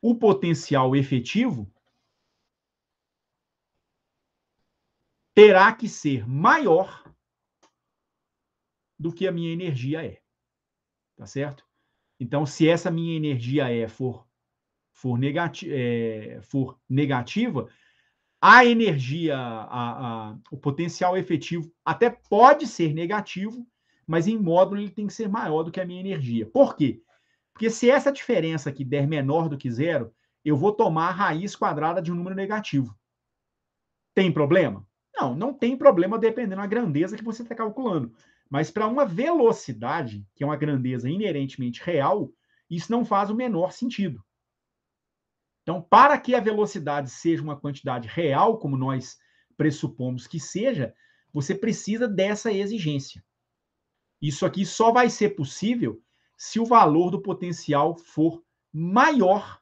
o potencial efetivo terá que ser maior do que a minha energia é. Tá certo? Então, se essa minha energia for negativa, a energia, o potencial efetivo até pode ser negativo, mas em módulo ele tem que ser maior do que a minha energia. Por quê? Porque se essa diferença aqui der menor do que zero, eu vou tomar a raiz quadrada de um número negativo. Tem problema? Não, não tem problema dependendo da grandeza que você está calculando. Mas para uma velocidade, que é uma grandeza inerentemente real, isso não faz o menor sentido. Então, para que a velocidade seja uma quantidade real, como nós pressupomos que seja, você precisa dessa exigência. Isso aqui só vai ser possível se o valor do potencial for maior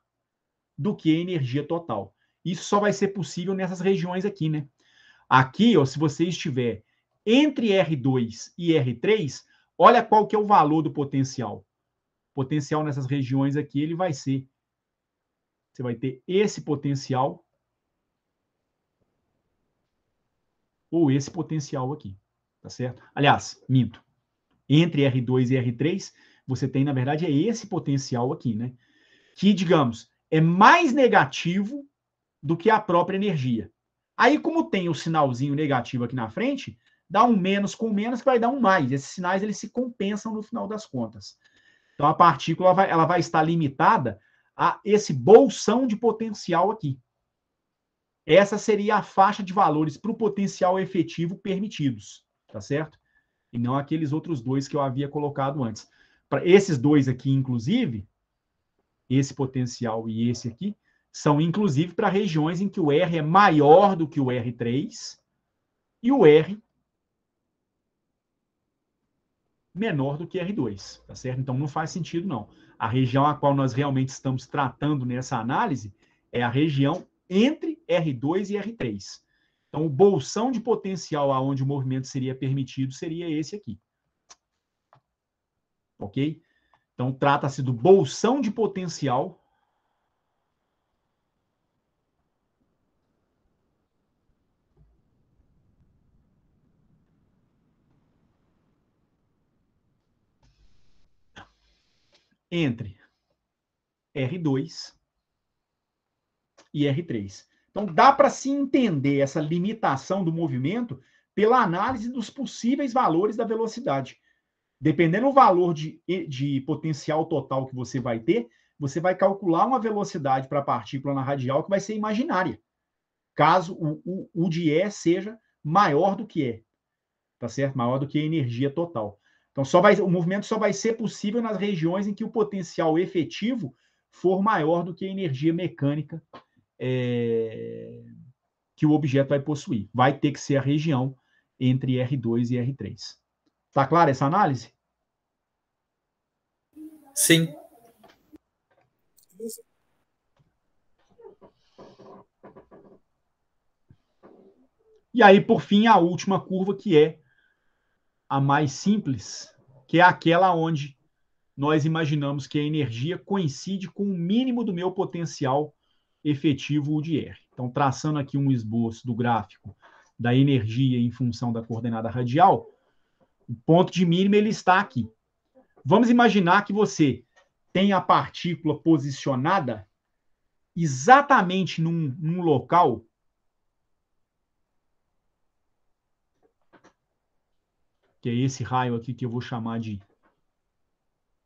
do que a energia total. Isso só vai ser possível nessas regiões aqui, né? Aqui, ó, se você estiver entre R2 e R3, olha qual que é o valor do potencial. O potencial nessas regiões aqui, ele vai ser... Você vai ter esse potencial ou esse potencial aqui, tá certo? Aliás, minto. Entre R2 e R3, você tem, na verdade, é esse potencial aqui, né? Que, digamos, é mais negativo do que a própria energia. Aí, como tem o sinalzinho negativo aqui na frente, dá um menos com menos que vai dar um mais. Esses sinais eles se compensam no final das contas. Então, a partícula ela vai estar limitada a esse bolsão de potencial aqui. Essa seria a faixa de valores para o potencial efetivo permitidos, tá certo? E não aqueles outros dois que eu havia colocado antes. Para esses dois aqui, inclusive, esse potencial e esse aqui, são inclusive para regiões em que o R é maior do que o R3 e o R menor do que R2, tá certo? Então não faz sentido, não. A região a qual nós realmente estamos tratando nessa análise é a região entre R2 e R3. Então, o bolsão de potencial aonde o movimento seria permitido seria esse aqui. Ok? Então, trata-se do bolsão de potencial entre R2 e R3. Então, dá para se entender essa limitação do movimento pela análise dos possíveis valores da velocidade. Dependendo do valor de potencial total que você vai ter, você vai calcular uma velocidade para a partícula na radial que vai ser imaginária, caso o de E seja maior do que E, tá certo? Maior do que a energia total. Então, o movimento só vai ser possível nas regiões em que o potencial efetivo for maior do que a energia mecânica que o objeto vai possuir. Vai ter que ser a região entre R2 e R3. Tá clara essa análise? Sim. E aí, por fim, a última curva, que é a mais simples, que é aquela onde nós imaginamos que a energia coincide com o mínimo do meu potencial efetivo, o de R. Então, traçando aqui um esboço do gráfico da energia em função da coordenada radial, o ponto de mínimo ele está aqui. Vamos imaginar que você tem a partícula posicionada exatamente num local que é esse raio aqui que eu vou chamar de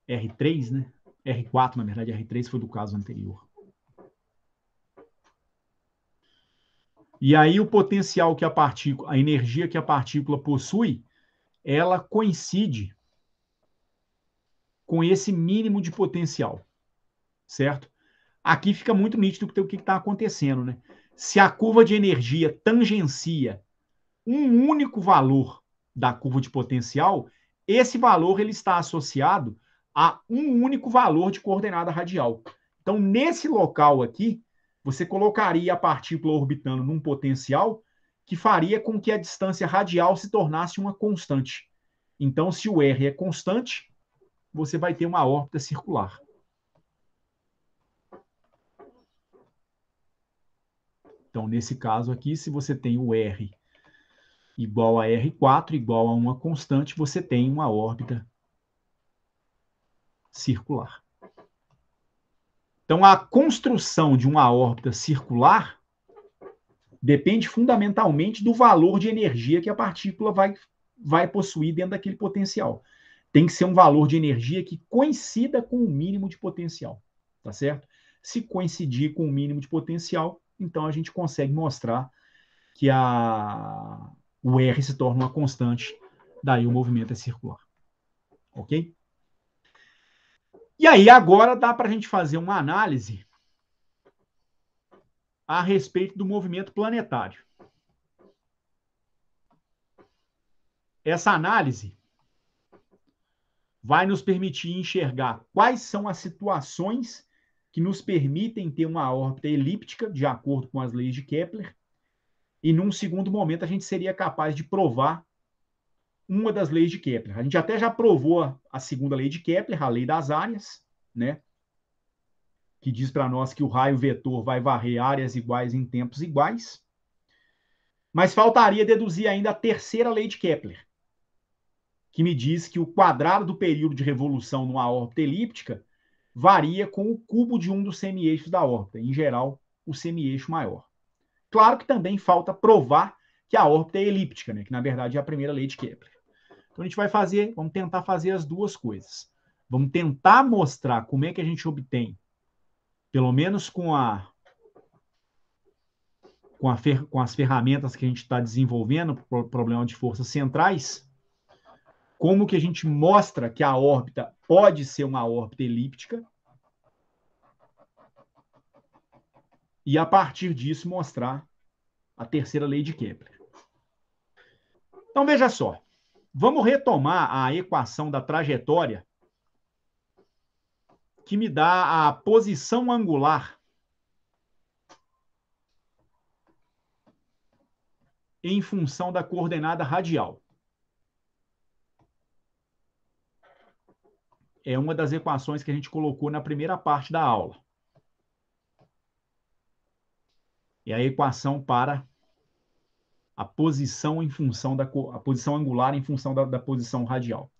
R3, né? R4, na verdade, R3 foi do caso anterior. E aí o potencial que a energia que a partícula possui, ela coincide com esse mínimo de potencial, certo? Aqui fica muito nítido o que está acontecendo, né? Se a curva de energia tangencia um único valor da curva de potencial, esse valor ele está associado a um único valor de coordenada radial. Então, nesse local aqui, você colocaria a partícula orbitando num potencial que faria com que a distância radial se tornasse uma constante. Então, se o R é constante, você vai ter uma órbita circular. Então, nesse caso aqui, se você tem o R igual a R4, igual a uma constante, você tem uma órbita circular. Então, a construção de uma órbita circular depende fundamentalmente do valor de energia que a partícula vai possuir dentro daquele potencial. Tem que ser um valor de energia que coincida com o mínimo de potencial, tá certo? Se coincidir com o mínimo de potencial, então a gente consegue mostrar que o R se torna uma constante, daí o movimento é circular. Ok? E aí, agora dá para a gente fazer uma análise a respeito do movimento planetário. Essa análise vai nos permitir enxergar quais são as situações que nos permitem ter uma órbita elíptica, de acordo com as leis de Kepler, e num segundo momento a gente seria capaz de provar uma das leis de Kepler. A gente até já provou a segunda lei de Kepler, a lei das áreas, né? Que diz para nós que o raio vetor vai varrer áreas iguais em tempos iguais. Mas faltaria deduzir ainda a terceira lei de Kepler, que me diz que o quadrado do período de revolução numa órbita elíptica varia com o cubo de um dos semi-eixos da órbita, em geral, o semi-eixo maior. Claro que também falta provar que a órbita é elíptica, né? Que na verdade é a primeira lei de Kepler. Então a gente vamos tentar fazer as duas coisas. Vamos tentar mostrar como é que a gente obtém, pelo menos com as ferramentas que a gente está desenvolvendo para o problema de forças centrais, como que a gente mostra que a órbita pode ser uma órbita elíptica e, a partir disso, mostrar a terceira lei de Kepler. Então, veja só. Vamos retomar a equação da trajetória que me dá a posição angular em função da coordenada radial. É uma das equações que a gente colocou na primeira parte da aula. É a equação para a posição em função a posição angular em função da posição radial.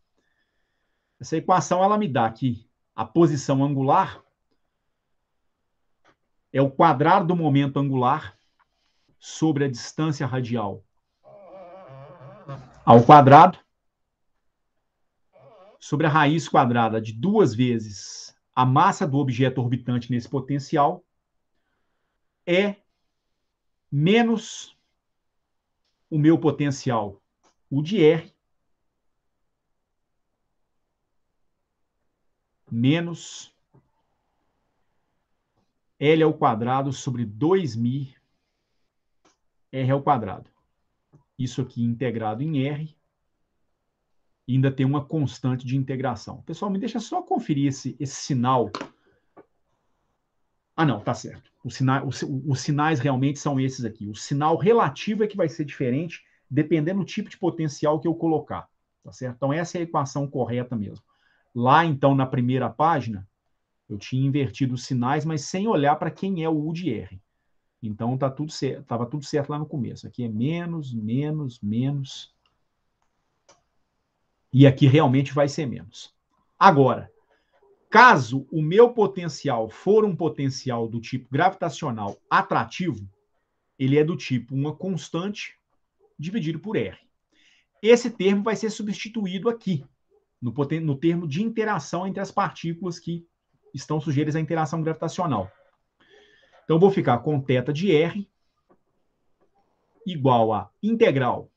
Essa equação ela me dá aqui A posição angular é o quadrado do momento angular sobre a distância radial ao quadrado, sobre a raiz quadrada de 2 vezes a massa do objeto orbitante nesse potencial, é menos o meu potencial, o de R, menos L ao quadrado sobre 2μ R ao quadrado. Isso aqui integrado em R, e ainda tem uma constante de integração. Pessoal, me deixa só conferir esse sinal. Ah, não, tá certo. Os sinais realmente são esses aqui. O sinal relativo é que vai ser diferente, dependendo do tipo de potencial que eu colocar. Tá certo? Então, essa é a equação correta mesmo. Lá, então, na primeira página, eu tinha invertido os sinais, mas sem olhar para quem é o U de R. Então, tá tudo certo, estava tudo certo lá no começo. Aqui é menos, menos, menos. E aqui realmente vai ser menos. Agora, caso o meu potencial for um potencial do tipo gravitacional atrativo, ele é do tipo uma constante dividido por R. Esse termo vai ser substituído aqui, no termo de interação entre as partículas que estão sujeitas à interação gravitacional. Então, eu vou ficar com θ de R igual a integral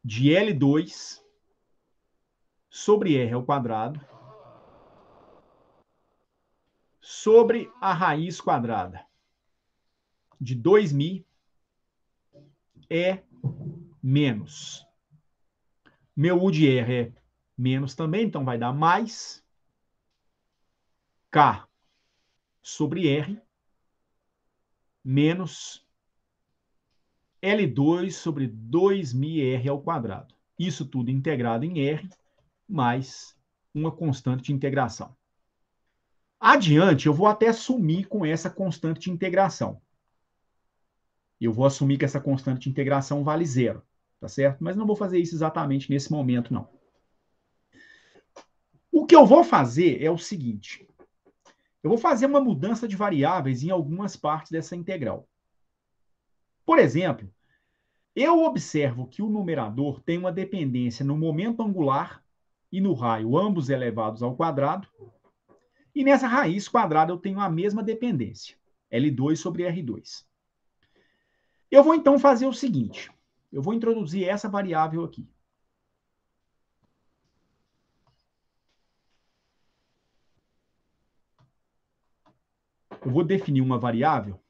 de L2 sobre R ao quadrado sobre a raiz quadrada de 2μ é menos. Meu U de R é menos também, então vai dar mais K sobre R menos L2 sobre 2μr ao quadrado. Isso tudo integrado em R, mais uma constante de integração. Adiante, eu vou até sumir com essa constante de integração. Eu vou assumir que essa constante de integração vale zero, tá certo? Mas não vou fazer isso exatamente nesse momento, não. O que eu vou fazer é o seguinte. Eu vou fazer uma mudança de variáveis em algumas partes dessa integral. Por exemplo, eu observo que o numerador tem uma dependência no momento angular e no raio, ambos elevados ao quadrado. E nessa raiz quadrada eu tenho a mesma dependência, L2 sobre R2. Eu vou então fazer o seguinte. Eu vou introduzir essa variável aqui. Eu vou definir uma variável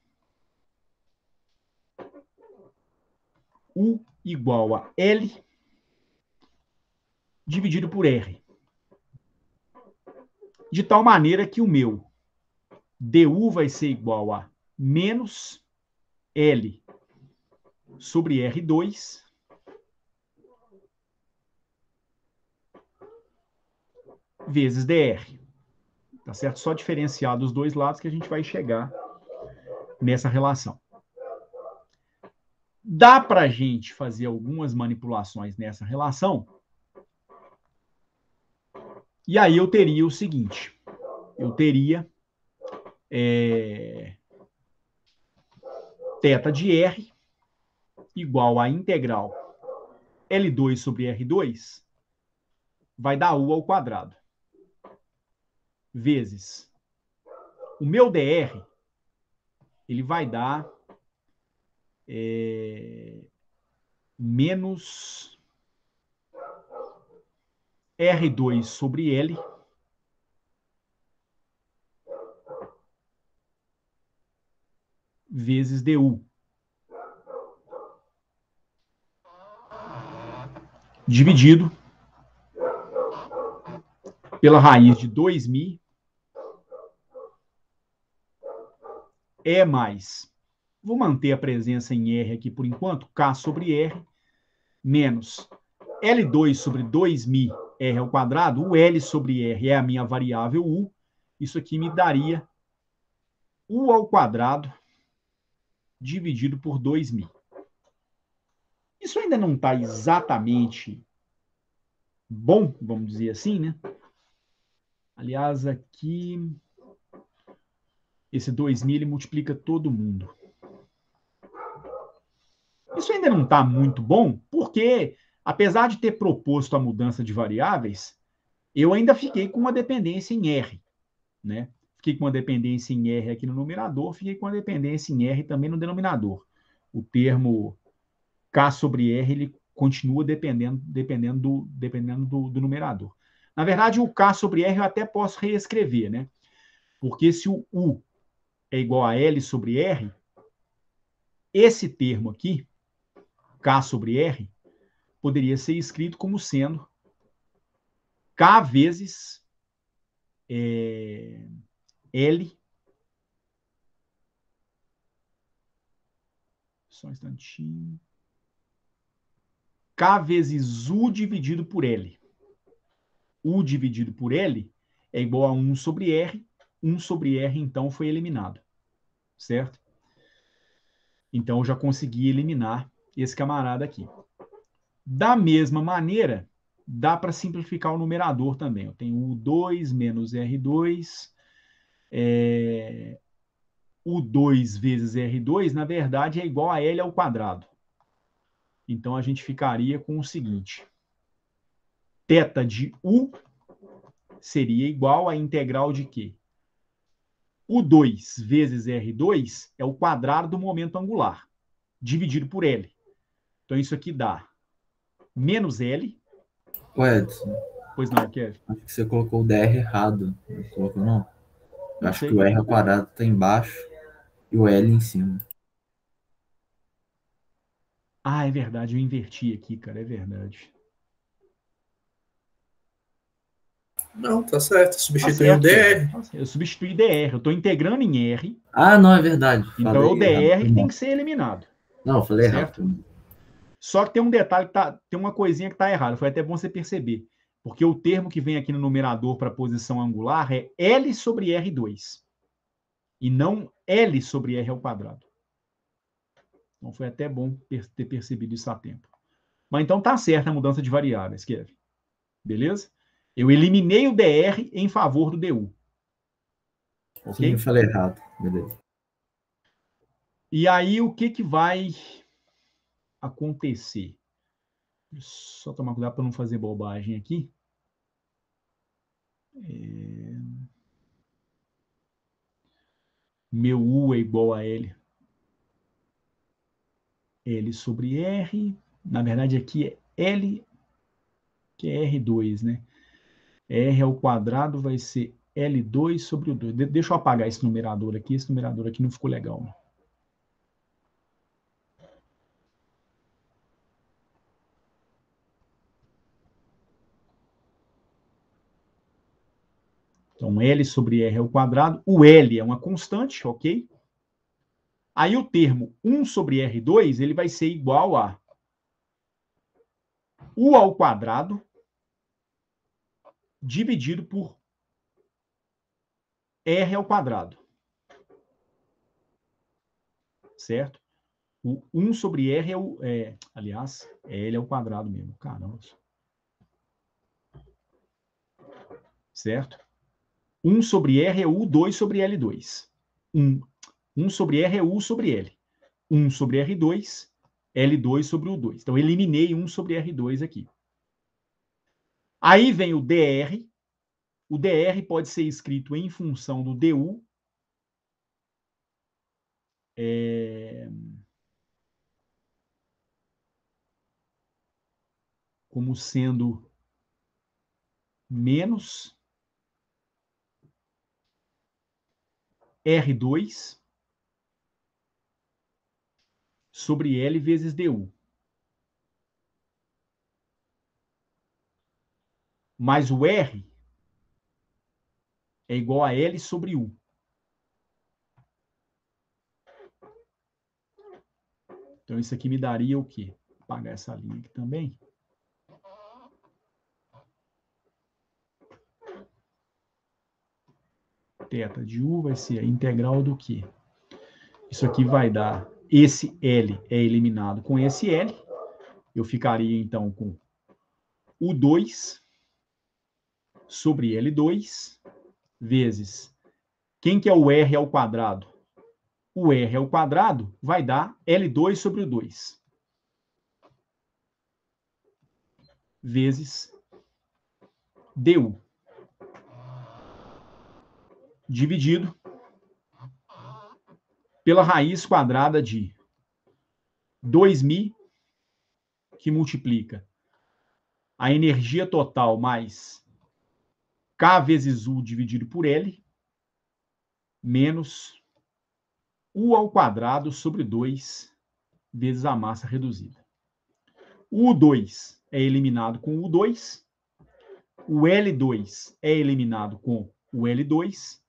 U igual a L dividido por R. De tal maneira que o meu du vai ser igual a menos L sobre R2 vezes dr. Tá certo? Só diferenciar dos dois lados que a gente vai chegar nessa relação. Dá para a gente fazer algumas manipulações nessa relação. E aí eu teria o seguinte. Eu teria θ de R igual a integral L2 sobre R2 vai dar U ao quadrado. Vezes o meu dr, ele vai dar menos R2 sobre L vezes du. Dividido pela raiz de 2μ é mais. Vou manter a presença em R aqui por enquanto, K sobre R, menos L2 sobre 2μ R ao quadrado, o L sobre R é a minha variável U, isso aqui me daria U ao quadrado dividido por 2μ. Isso ainda não está exatamente bom, vamos dizer assim, né? Aliás, aqui, esse 2000 ele multiplica todo mundo. Isso ainda não está muito bom, porque, apesar de ter proposto a mudança de variáveis, eu ainda fiquei com uma dependência em R, né? Fiquei com uma dependência em R aqui no numerador, fiquei com uma dependência em R também no denominador. O termo K sobre R, ele continua dependendo do numerador. Na verdade, o K sobre R eu até posso reescrever, né? Porque se o U é igual a L sobre R, esse termo aqui, K sobre R, poderia ser escrito como sendo K vezes L. Só um instantinho. K vezes U dividido por L. U dividido por L é igual a 1 sobre R. 1 sobre R, então, foi eliminado. Certo? Então, eu já consegui eliminar esse camarada aqui. Da mesma maneira, dá para simplificar o numerador também. Eu tenho U2 menos R2. U2 vezes R2, na verdade, é igual a L ao quadrado. Então, a gente ficaria com o seguinte. Θ de U seria igual à integral de quê? U2 vezes R2 é o quadrado do momento angular, dividido por L. Então, isso aqui dá menos L. Ô, Edson, Pois não, Kevin? acho que você colocou o DR errado. Não colocou, não? Eu acho sei. que o R ao quadrado está embaixo e o L em cima. Ah, é verdade, eu inverti aqui, cara, é verdade. Não, tá certo. Tá Substitui certo, o DR. Kevin. Eu substituí DR, eu estou integrando em R, Ah, não, é verdade. então é o Falei errado. DR que tem que ser eliminado. Não, eu falei Certo? errado. Só que tem um detalhe, tem uma coisinha que está errada, foi até bom você perceber. Porque o termo que vem aqui no numerador para posição angular é L sobre R2. E não L sobre R ao quadrado. Então foi até bom ter percebido isso a tempo. Mas então tá certa a mudança de variáveis, Kevin. Beleza? Eu eliminei o DR em favor do DU. Sim, Ok? eu falei errado. Beleza. E aí o que vai acontecer? Só tomar cuidado para não fazer bobagem aqui. Meu U é igual a L. L sobre R. Na verdade, aqui é L, que é R2, né? R ao quadrado vai ser L2 sobre o 2. Deixa eu apagar esse numerador aqui. Esse numerador aqui não ficou legal, não. Então, L sobre R ao quadrado. O L é uma constante, ok? Aí o termo 1 sobre R2, ele vai ser igual a U ao quadrado dividido por R ao quadrado. Certo? O 1 sobre R é o... aliás, L ao quadrado mesmo. Caramba. Certo? 1 sobre R é U2 sobre L2. 1 sobre R é U sobre L. 1 sobre R2, L2 sobre U2. Então, eliminei 1 sobre R2 aqui. Aí vem o DR. O DR pode ser escrito em função do DU. Como sendo menos R2 sobre L vezes DU. Mas o R é igual a L sobre U. Então, isso aqui me daria o quê? Vou apagar essa linha aqui também. Θ de U vai ser a integral do quê? Isso aqui vai dar... Esse L é eliminado com esse L. Eu ficaria, então, com U2 sobre L2 vezes quem que é o R ao quadrado? O R ao quadrado vai dar L2 sobre o 2. Vezes DU. Dividido pela raiz quadrada de 2.000, que multiplica a energia total mais K vezes U dividido por L, menos U ao quadrado sobre 2 vezes a massa reduzida. O U2 é eliminado com o U2, o L2 é eliminado com o L2,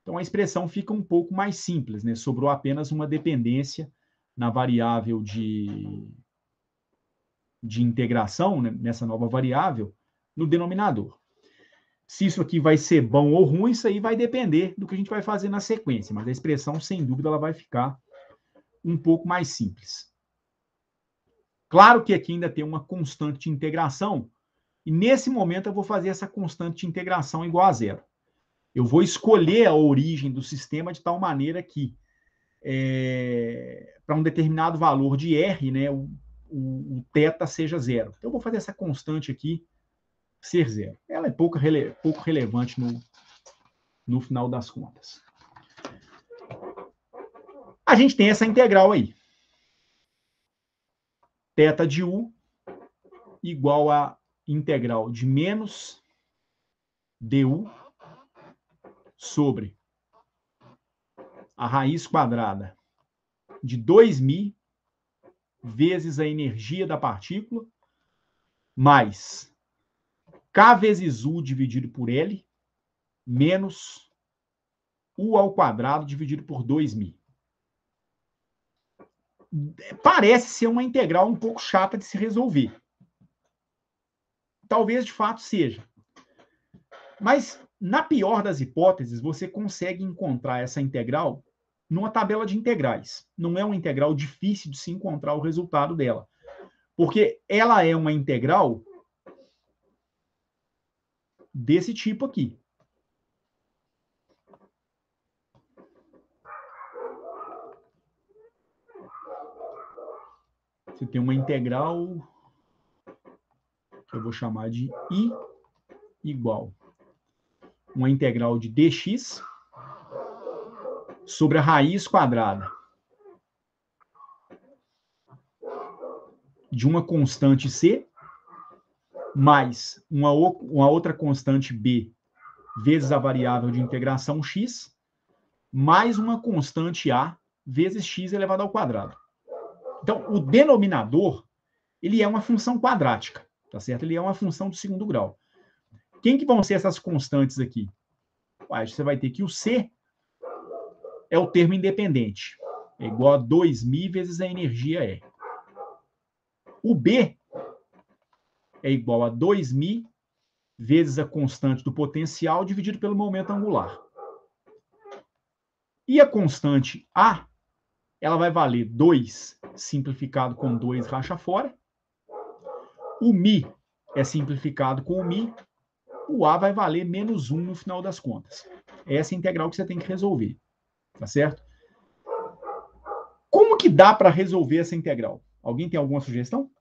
então a expressão fica um pouco mais simples, né? Sobrou apenas uma dependência na variável de integração, né? Nessa nova variável, no denominador. Se isso aqui vai ser bom ou ruim, isso aí vai depender do que a gente vai fazer na sequência, mas a expressão, sem dúvida, ela vai ficar um pouco mais simples. Claro que aqui ainda tem uma constante de integração, e nesse momento eu vou fazer essa constante de integração igual a zero. Eu vou escolher a origem do sistema de tal maneira que, para um determinado valor de R, né, o θ seja zero. Então, eu vou fazer essa constante aqui ser zero. Ela é pouco relevante no final das contas. A gente tem essa integral aí. Θ de U igual a integral de menos du sobre a raiz quadrada de 2.000 vezes a energia da partícula mais K vezes U dividido por L menos U ao quadrado dividido por 2.000. Parece ser uma integral um pouco chata de se resolver. Talvez de fato seja. Mas, na pior das hipóteses, você consegue encontrar essa integral numa tabela de integrais. Não é uma integral difícil de se encontrar o resultado dela. Porque ela é uma integral desse tipo aqui. Você tem uma integral que eu vou chamar de I igual uma integral de dx sobre a raiz quadrada de uma constante C mais uma outra constante B vezes a variável de integração x mais uma constante A vezes x elevado ao quadrado. Então, o denominador, ele é uma função quadrática, tá certo? Ele é uma função do segundo grau. Quem que vão ser essas constantes aqui? Você vai ter que o C é o termo independente. É igual a 2.000 vezes a energia E. O B é igual a 2.000 vezes a constante do potencial dividido pelo momento angular. E a constante A, ela vai valer 2 simplificado com 2 racha fora. O μ é simplificado com o μ. O A vai valer menos 1 no final das contas. Essa é a integral que você tem que resolver. Tá certo? Como que dá para resolver essa integral? Alguém tem alguma sugestão?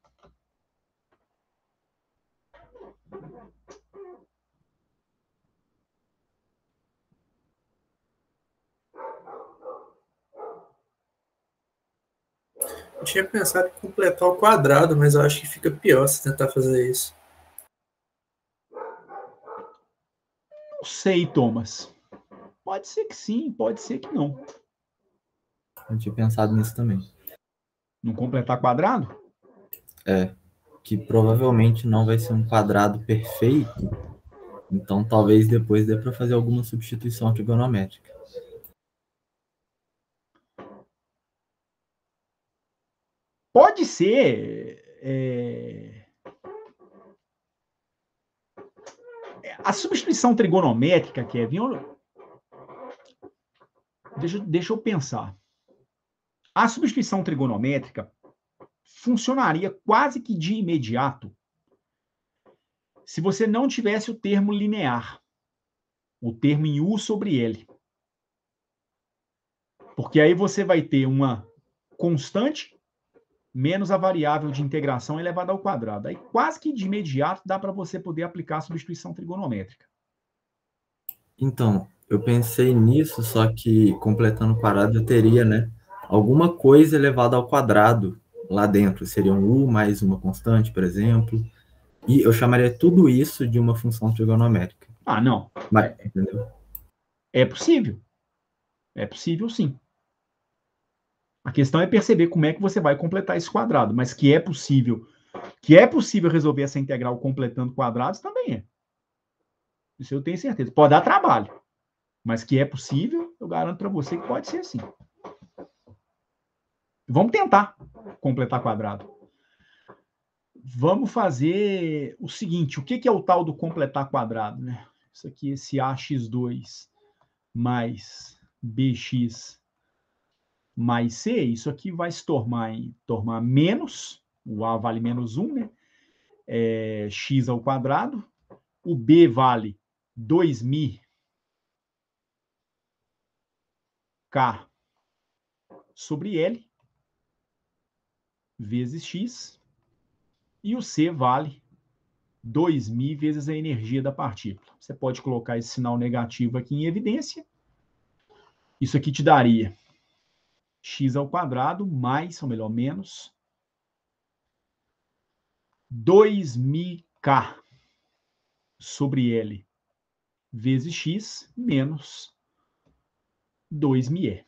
Eu tinha pensado em completar o quadrado, mas eu acho que fica pior se tentar fazer isso. Não sei, Thomas. Pode ser que sim, pode ser que não. Eu tinha pensado nisso também. Não completar quadrado? Que provavelmente não vai ser um quadrado perfeito, então talvez depois dê para fazer alguma substituição trigonométrica. Pode ser. A substituição trigonométrica, Kevin, deixa eu pensar. A substituição trigonométrica funcionaria quase que de imediato se você não tivesse o termo linear. o termo em U sobre L. Porque aí você vai ter uma constante menos a variável de integração elevada ao quadrado. Aí quase que de imediato dá para você poder aplicar a substituição trigonométrica. Então, eu pensei nisso, só que completando o quadrado eu teria, né, alguma coisa elevada ao quadrado lá dentro. Seria um U mais uma constante, por exemplo. E eu chamaria tudo isso de uma função trigonométrica. Ah, não. Mas, entendeu? É possível. É possível, sim. A questão é perceber como é que você vai completar esse quadrado, mas que é possível resolver essa integral completando quadrados, também é. Isso eu tenho certeza. Pode dar trabalho, mas que é possível, eu garanto para você que pode ser assim. Vamos tentar completar quadrado. Vamos fazer o seguinte, o que é o tal do completar quadrado, né? Isso aqui, esse ax2 mais bx mais c, isso aqui vai se tornar menos, o a vale menos 1, né? X ao quadrado, o b vale 2.000 k sobre L vezes x, e o c vale 2.000 vezes a energia da partícula. Você pode colocar esse sinal negativo aqui em evidência. Isso aqui te daria x ao quadrado mais, ou melhor, menos 2.000k sobre L vezes x menos 2.000e.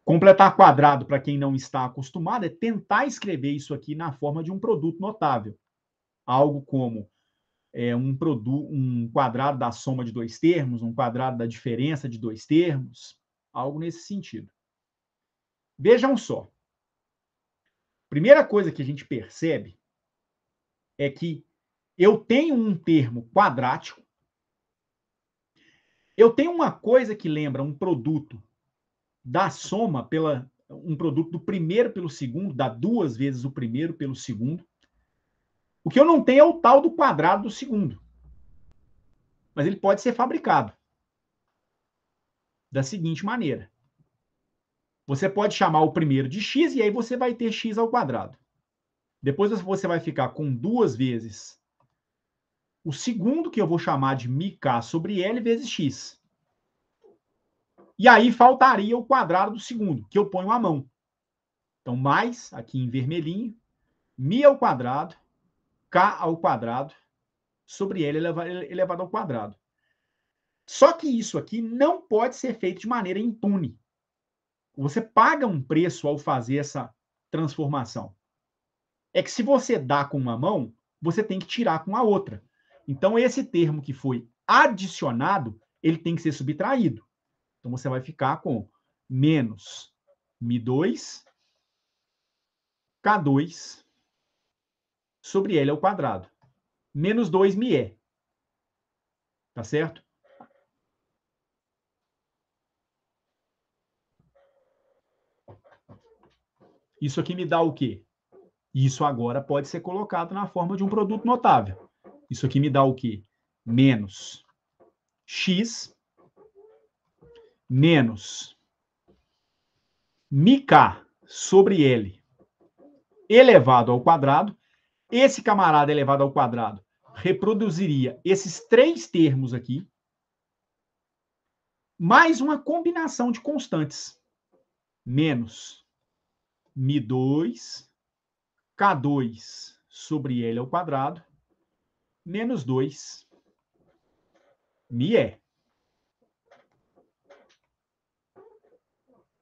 Completar quadrado, para quem não está acostumado, é tentar escrever isso aqui na forma de um produto notável. Algo como um quadrado da soma de dois termos, um quadrado da diferença de dois termos, algo nesse sentido. Vejam só. Primeira coisa que a gente percebe é que eu tenho um termo quadrático, eu tenho uma coisa que lembra um produto da soma um produto do primeiro pelo segundo, dá 2 vezes o primeiro pelo segundo. O que eu não tenho é o tal do quadrado do segundo. Mas ele pode ser fabricado da seguinte maneira. Você pode chamar o primeiro de x e aí você vai ter x ao quadrado. Depois você vai ficar com 2 vezes o segundo, que eu vou chamar de μk sobre L vezes x. E aí faltaria o quadrado do segundo, que eu ponho à mão. Então, mais, aqui em vermelhinho, μ ao quadrado, k ao quadrado, sobre L elevado ao quadrado. Só que isso aqui não pode ser feito de maneira impune. Você paga um preço ao fazer essa transformação. É que se você dá com uma mão, você tem que tirar com a outra. Então, esse termo que foi adicionado, ele tem que ser subtraído. Então, você vai ficar com menos μ2, K2 sobre L ao quadrado. Menos 2μe. Tá certo? Isso aqui me dá o quê? Isso agora pode ser colocado na forma de um produto notável. Isso aqui me dá o quê? Menos x menos μk sobre L elevado ao quadrado. Esse camarada elevado ao quadrado reproduziria esses três termos aqui, mais uma combinação de constantes. Menos μ2, K2 sobre L ao quadrado, menos 2, μe.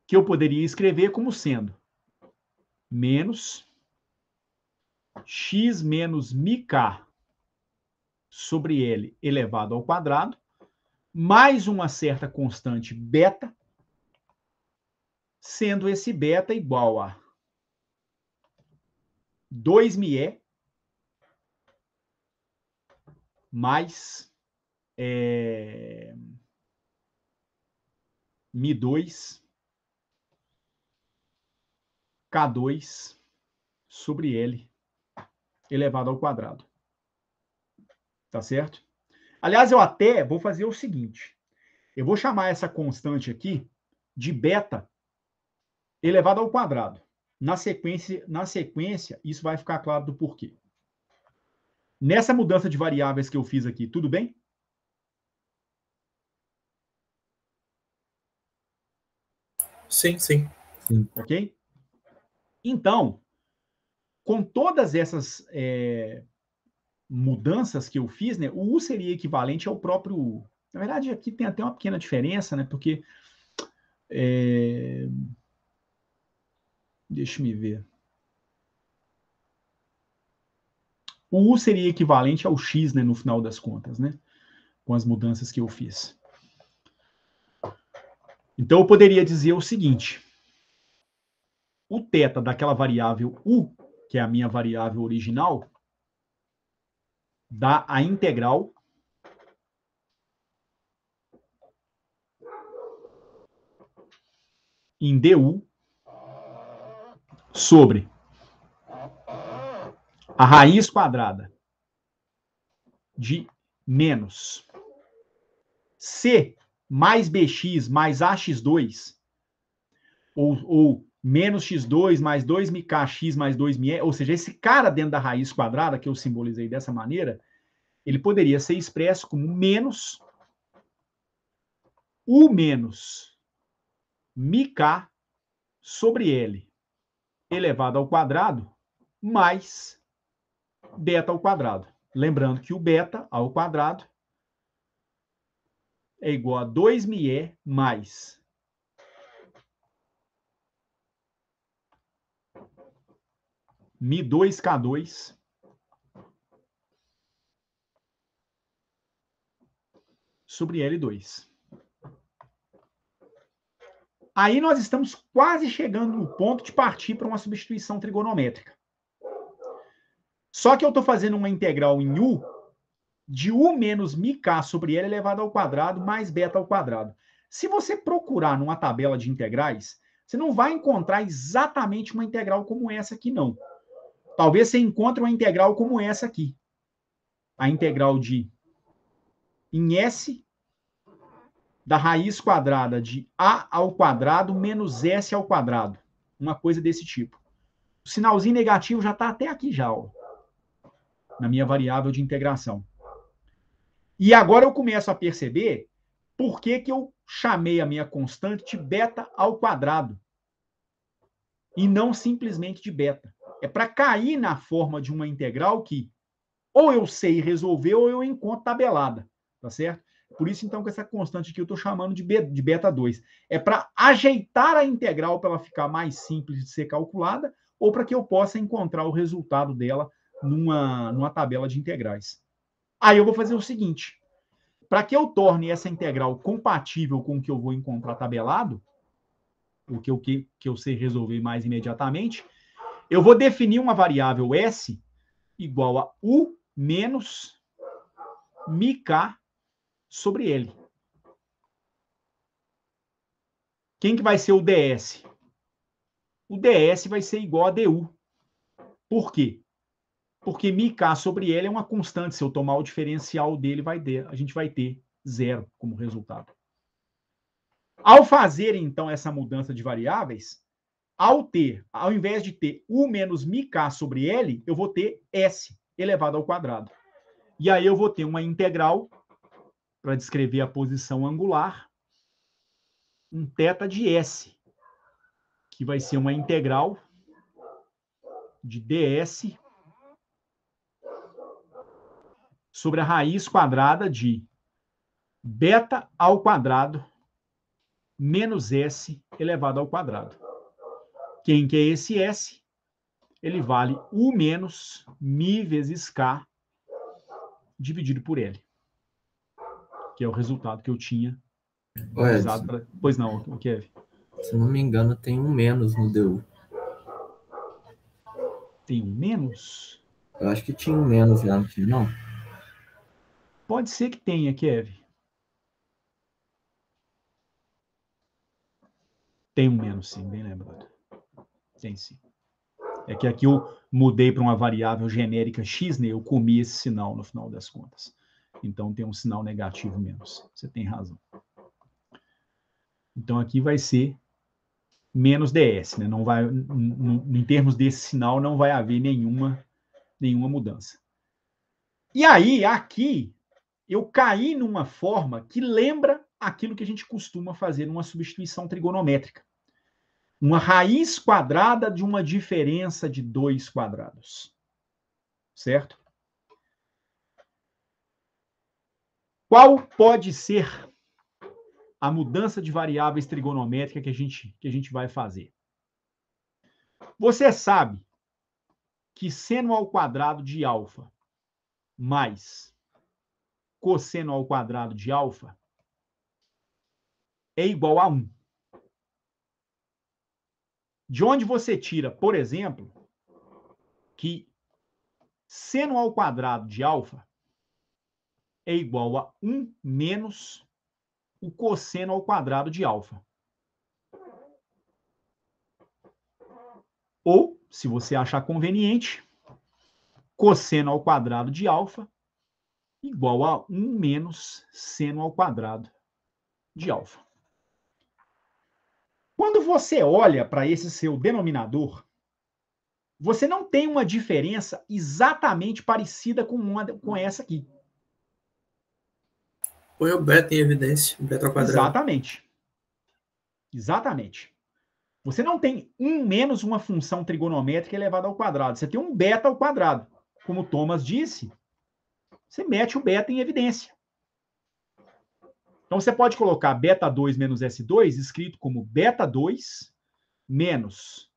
Que eu poderia escrever como sendo menos x menos μk sobre L elevado ao quadrado, mais uma certa constante beta, sendo esse beta igual a 2μe mais μ2 K2 sobre L elevado ao quadrado. Tá certo? Aliás, eu até vou fazer o seguinte. Eu vou chamar essa constante aqui de beta elevado ao quadrado. Na sequência, isso vai ficar claro do porquê. Nessa mudança de variáveis que eu fiz aqui, tudo bem? Sim, sim. Ok? Então, com todas essas mudanças que eu fiz, né, o U seria equivalente ao próprio U. Na verdade, aqui tem até uma pequena diferença, né, porque... deixa eu ver. O U seria equivalente ao X, né, no final das contas, né, com as mudanças que eu fiz. Então, eu poderia dizer o seguinte. O θ daquela variável U, que é a minha variável original, dá a integral em du sobre a raiz quadrada de menos c mais bx mais ax2, ou menos x2 mais 2mkx mais 2me, ou seja, esse cara dentro da raiz quadrada, que eu simbolizei dessa maneira, ele poderia ser expresso como menos u menos mk sobre L elevado ao quadrado mais beta ao quadrado. Lembrando que o beta ao quadrado é igual a 2μe mais mi2k2 sobre L2. Aí nós estamos quase chegando no ponto de partir para uma substituição trigonométrica. Só que eu estou fazendo uma integral em U de U menos μk sobre L elevado ao quadrado mais beta ao quadrado. Se você procurar numa tabela de integrais, você não vai encontrar exatamente uma integral como essa aqui, não. Talvez você encontre uma integral como essa aqui. A integral de em S da raiz quadrada de A ao quadrado menos S ao quadrado. Uma coisa desse tipo. O sinalzinho negativo já está até aqui já, ó, na minha variável de integração. E agora eu começo a perceber por que eu chamei a minha constante de beta ao quadrado e não simplesmente de beta. É para cair na forma de uma integral que ou eu sei resolver ou eu encontro tabelada, tá certo? Por isso, então, que essa constante aqui eu estou chamando de beta 2. É para ajeitar a integral para ela ficar mais simples de ser calculada ou para que eu possa encontrar o resultado dela numa tabela de integrais. Aí eu vou fazer o seguinte. Para que eu torne essa integral compatível com o que eu vou encontrar tabelado, o que eu sei resolver mais imediatamente, eu vou definir uma variável S igual a U menos μk sobre L. Quem que vai ser o ds? O ds vai ser igual a du. Por quê? Porque μk sobre L é uma constante. Se eu tomar o diferencial dele, a gente vai ter zero como resultado. Ao fazer, então, essa mudança de variáveis, ao invés de ter U menos μk sobre L, eu vou ter S elevado ao quadrado. E aí eu vou ter uma integral para descrever a posição angular, um θ de S, que vai ser uma integral de ds sobre a raiz quadrada de beta ao quadrado menos S elevado ao quadrado. Quem que é esse S? Ele vale U menos mi vezes K dividido por L, que é o resultado que eu tinha usado para... Pois não, Kevin? Se não me engano, tem um menos no DU. Tem um menos? Eu acho que tinha um menos lá no final. Pode ser que tenha, Kevin. Tem um menos, sim, bem lembrado. Tem sim. É que aqui eu mudei para uma variável genérica x, né? Eu comi esse sinal no final das contas. Então tem um sinal negativo menos. Você tem razão. Então aqui vai ser menos ds, né? Não vai, em termos desse sinal, não vai haver nenhuma mudança. E aí, aqui, eu caí numa forma que lembra aquilo que a gente costuma fazer numa substituição trigonométrica. Uma raiz quadrada de uma diferença de 2 quadrados. Certo? Qual pode ser a mudança de variáveis trigonométrica que a gente vai fazer? Você sabe que seno ao quadrado de alfa mais cosseno ao quadrado de alfa é igual a 1. De onde você tira, por exemplo, que seno ao quadrado de alfa é igual a 1 menos o cosseno ao quadrado de alfa. Ou, se você achar conveniente, cosseno ao quadrado de alfa igual a 1 menos seno ao quadrado de alfa. Quando você olha para esse seu denominador, você não tem uma diferença exatamente parecida com essa aqui. Põe o beta em evidência, o beta ao quadrado. Exatamente. Exatamente. Você não tem 1 menos uma função trigonométrica elevada ao quadrado. Você tem um beta ao quadrado. Como o Thomas disse, você mete o beta em evidência. Então, você pode colocar beta 2 menos S2 escrito como beta 2 menos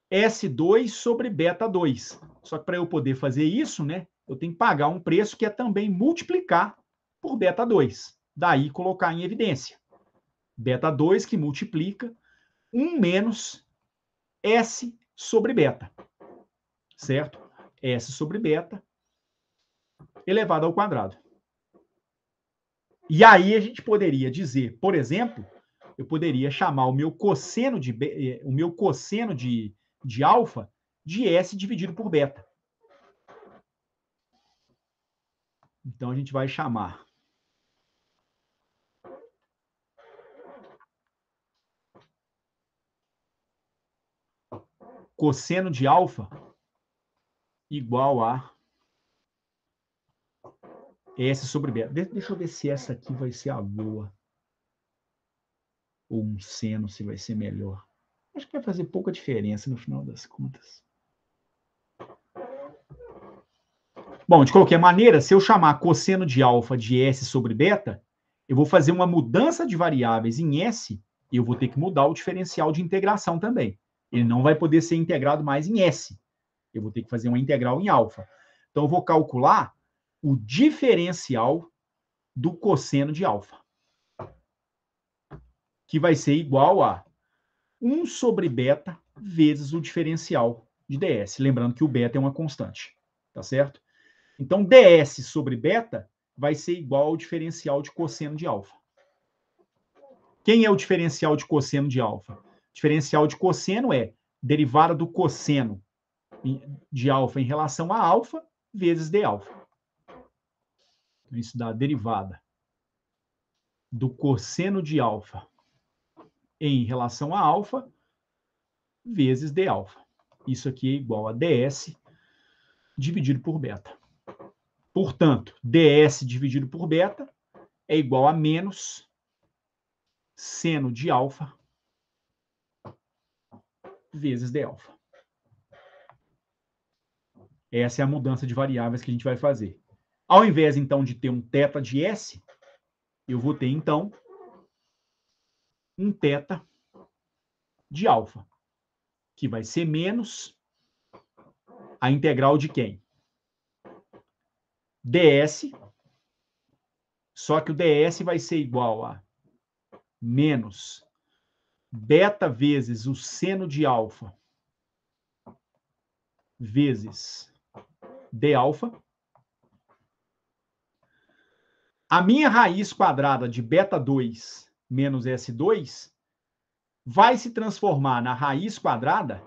S2 sobre beta 2. Só que para eu poder fazer isso, né, eu tenho que pagar um preço que é também multiplicar por beta 2. Daí, colocar em evidência. Beta 2 que multiplica 1 menos S sobre beta. Certo? S sobre beta elevado ao quadrado. E aí a gente poderia dizer, por exemplo, eu poderia chamar o meu cosseno de alfa de S dividido por beta. Então a gente vai chamar cosseno de alfa igual a S sobre beta. Deixa eu ver se essa aqui vai ser a boa. Ou um seno, se vai ser melhor. Acho que vai fazer pouca diferença no final das contas. Bom, de qualquer maneira, se eu chamar cosseno de alfa de S sobre beta, eu vou fazer uma mudança de variáveis em S e eu vou ter que mudar o diferencial de integração também. Ele não vai poder ser integrado mais em S. Eu vou ter que fazer uma integral em alfa. Então, eu vou calcular o diferencial do cosseno de alfa, que vai ser igual a 1 sobre beta vezes o diferencial de ds. Lembrando que o beta é uma constante, tá certo? Então, ds sobre beta vai ser igual ao diferencial de cosseno de alfa. Quem é o diferencial de cosseno de alfa? O diferencial de cosseno é derivada do cosseno de alfa em relação a alfa vezes d alfa. Então, isso dá a derivada do cosseno de alfa em relação a alfa vezes d alfa. Isso aqui é igual a ds dividido por beta. Portanto, ds dividido por beta é igual a menos seno de alfa vezes d alfa. Essa é a mudança de variáveis que a gente vai fazer. Ao invés, então, de ter um θ de S, eu vou ter, então, um θ de alfa, que vai ser menos a integral de quem? ds, só que o ds vai ser igual a menos beta vezes o seno de alfa vezes d alfa. A minha raiz quadrada de beta 2 menos S2 vai se transformar na raiz quadrada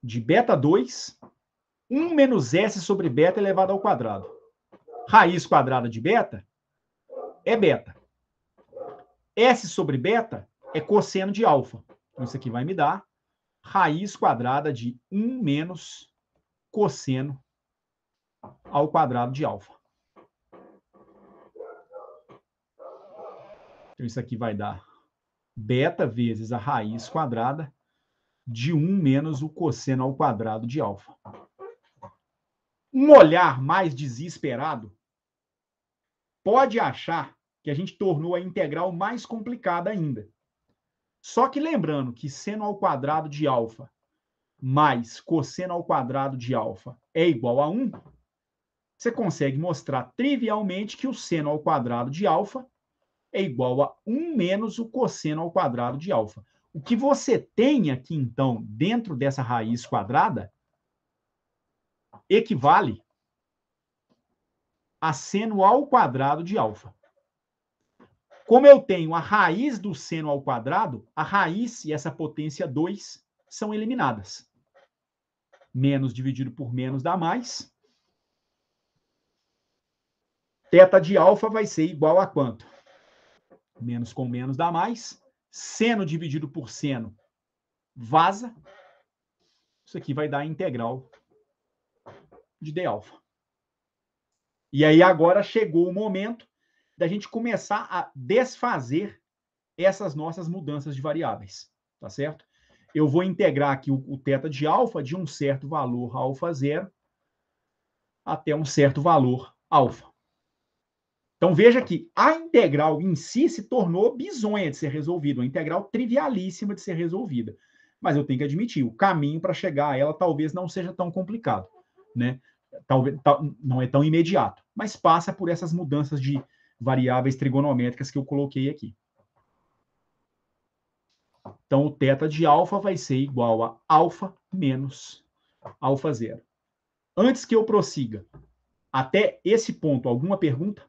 de beta 2, 1 menos S sobre beta elevado ao quadrado. Raiz quadrada de beta é beta. S sobre beta é cosseno de alfa. Então, isso aqui vai me dar raiz quadrada de 1 menos cosseno ao quadrado de alfa. Então, isso aqui vai dar beta vezes a raiz quadrada de 1 menos o cosseno ao quadrado de alfa. Um olhar mais desesperado pode achar que a gente tornou a integral mais complicada ainda. Só que lembrando que seno ao quadrado de alfa mais cosseno ao quadrado de alfa é igual a 1, você consegue mostrar trivialmente que o seno ao quadrado de alfa é igual a 1 menos o cosseno ao quadrado de alfa. O que você tem aqui, então, dentro dessa raiz quadrada, equivale a seno ao quadrado de alfa. Como eu tenho a raiz do seno ao quadrado, a raiz e essa potência 2 são eliminadas. Menos dividido por menos dá mais. Teta de alfa vai ser igual a quanto? Menos com menos dá mais. Seno dividido por seno vaza. Isso aqui vai dar a integral de d alfa. E aí agora chegou o momento da gente começar a desfazer essas nossas mudanças de variáveis, tá certo? Eu vou integrar aqui o teta de alfa de um certo valor alfa zero até um certo valor alfa. Então veja que a integral em si se tornou bizonha de ser resolvida, uma integral trivialíssima de ser resolvida. Mas eu tenho que admitir, o caminho para chegar a ela talvez não seja tão complicado, né? Talvez não é tão imediato, mas passa por essas mudanças de variáveis trigonométricas que eu coloquei aqui. Então, o teta de alfa vai ser igual a alfa menos alfa zero. Antes que eu prossiga, até esse ponto, alguma pergunta?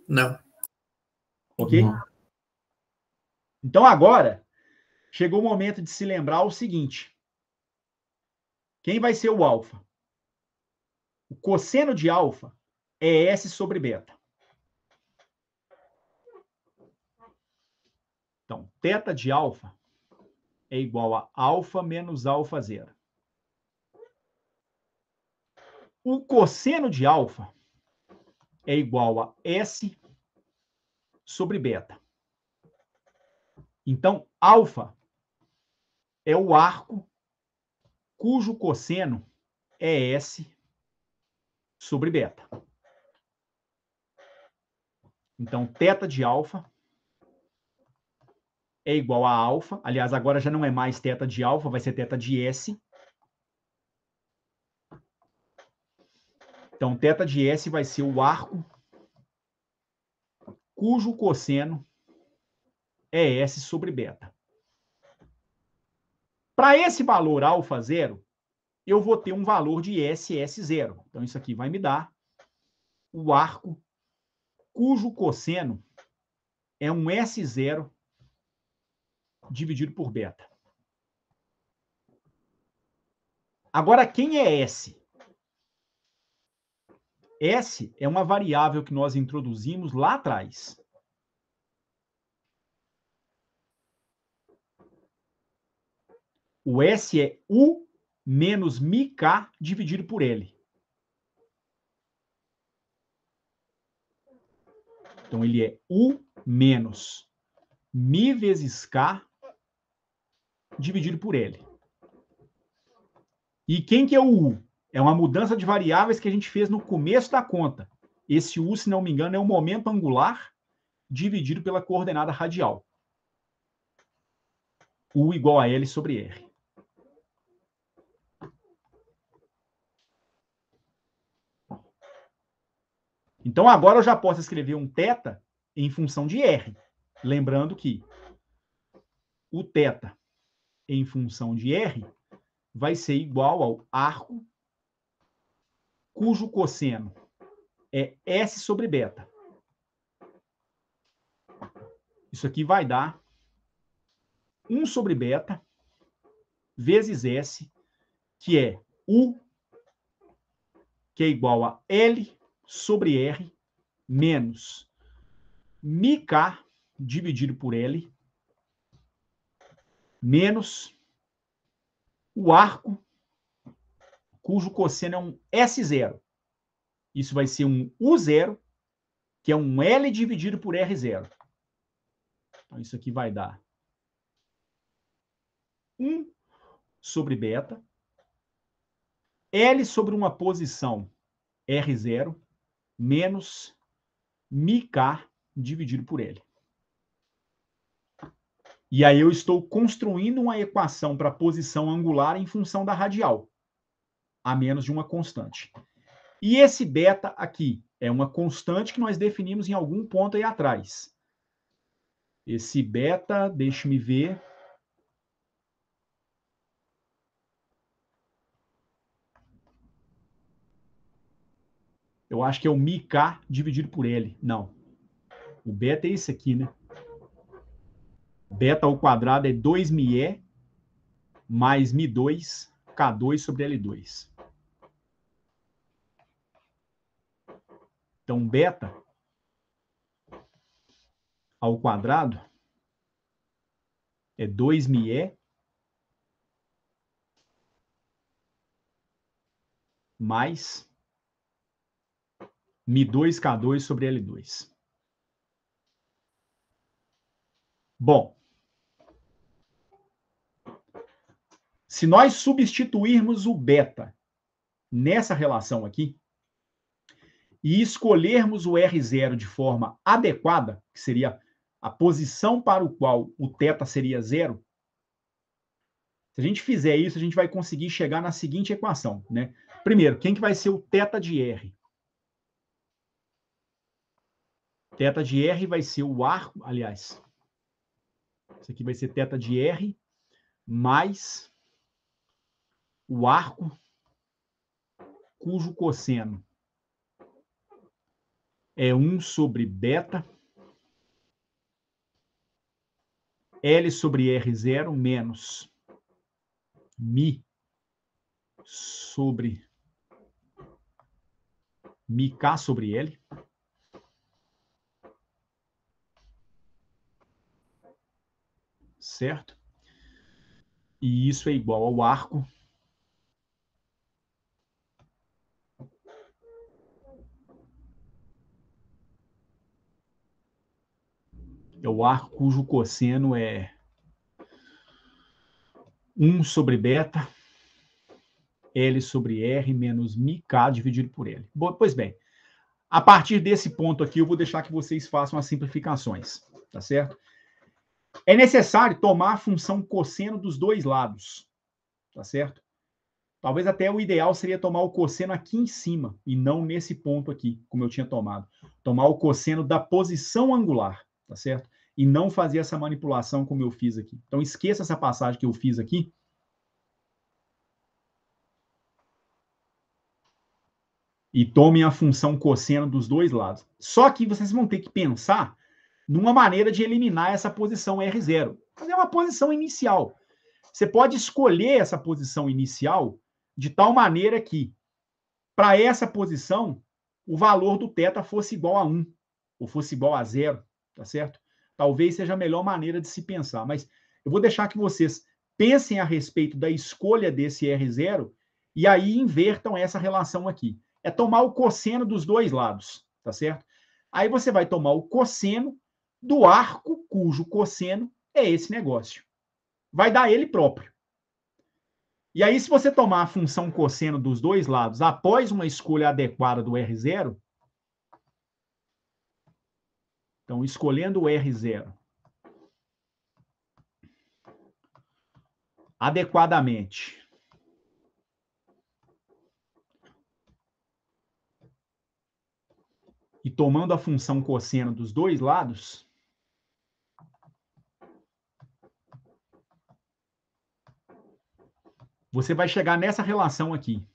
Não. Ok? Não. Então, agora, chegou o momento de se lembrar o seguinte. Quem vai ser o alfa? O cosseno de alfa é S sobre beta. Então, teta de alfa é igual a alfa menos alfa zero. O cosseno de alfa é igual a S sobre beta. Então, alfa é o arco cujo cosseno é S sobre beta. Então, teta de alfa é igual a alfa. Aliás, agora já não é mais teta de alfa, vai ser teta de S. Então, teta de S vai ser o arco cujo cosseno é S sobre beta. Para esse valor alfa zero, eu vou ter um valor de S0. Então, isso aqui vai me dar o arco cujo cosseno é um S0 dividido por beta. Agora, quem é S? S é uma variável que nós introduzimos lá atrás. O S é U menos μk dividido por L. Então, ele é U menos μ vezes K dividido por L. E quem que é o U? É uma mudança de variáveis que a gente fez no começo da conta. Esse U, se não me engano, é o momento angular dividido pela coordenada radial. U igual a L sobre R. Então, agora eu já posso escrever um θ em função de R. Lembrando que o θ em função de R vai ser igual ao arco cujo cosseno é S sobre beta. Isso aqui vai dar 1 sobre beta vezes S, que é U, que é igual a L sobre R, menos μk dividido por L, menos o arco, cujo cosseno é um S0. Isso vai ser um U0, que é um L dividido por R0. Então, isso aqui vai dar 1 sobre beta, L sobre uma posição R0, menos μk dividido por L. E aí eu estou construindo uma equação para a posição angular em função da radial, a menos de uma constante. E esse beta aqui é uma constante que nós definimos em algum ponto aí atrás. Esse beta, deixe-me ver. Eu acho que é o μk dividido por L. Não. O beta é esse aqui, né? Beta ao quadrado é 2μe mais μ2, K2 sobre L2. Então, beta ao quadrado é 2μe mais μ2, K2 sobre L2. Bom, se nós substituirmos o beta nessa relação aqui e escolhermos o R0 de forma adequada, que seria a posição para o qual o θ seria 0, se a gente fizer isso, a gente vai conseguir chegar na seguinte equação, né? Primeiro, quem que vai ser o θ de R? Θ de R vai ser o arco, aliás, isso aqui vai ser θ de R mais o arco cujo cosseno é 1 sobre beta L sobre R0 menos μ sobre μk sobre L. Certo? E isso é igual ao arco cujo cosseno é 1 sobre beta L sobre R menos μk dividido por L. Bom, pois bem, a partir desse ponto aqui, eu vou deixar que vocês façam as simplificações, tá certo? É necessário tomar a função cosseno dos dois lados, tá certo? Talvez até o ideal seria tomar o cosseno aqui em cima, e não nesse ponto aqui, como eu tinha tomado. Tomar o cosseno da posição angular, tá certo? E não fazer essa manipulação como eu fiz aqui. Então, esqueça essa passagem que eu fiz aqui. E tomem a função cosseno dos dois lados. Só que vocês vão ter que pensar numa maneira de eliminar essa posição R0. Mas é uma posição inicial. Você pode escolher essa posição inicial de tal maneira que, para essa posição, o valor do θ fosse igual a 1, ou fosse igual a 0, tá certo? Talvez seja a melhor maneira de se pensar, mas eu vou deixar que vocês pensem a respeito da escolha desse R0 e aí invertam essa relação aqui. É tomar o cosseno dos dois lados, tá certo? Aí você vai tomar o cosseno do arco cujo cosseno é esse negócio. Vai dar ele próprio. E aí, se você tomar a função cosseno dos dois lados após uma escolha adequada do R0, então, escolhendo o R0 adequadamente, e tomando a função cosseno dos dois lados, você vai chegar nessa relação aqui.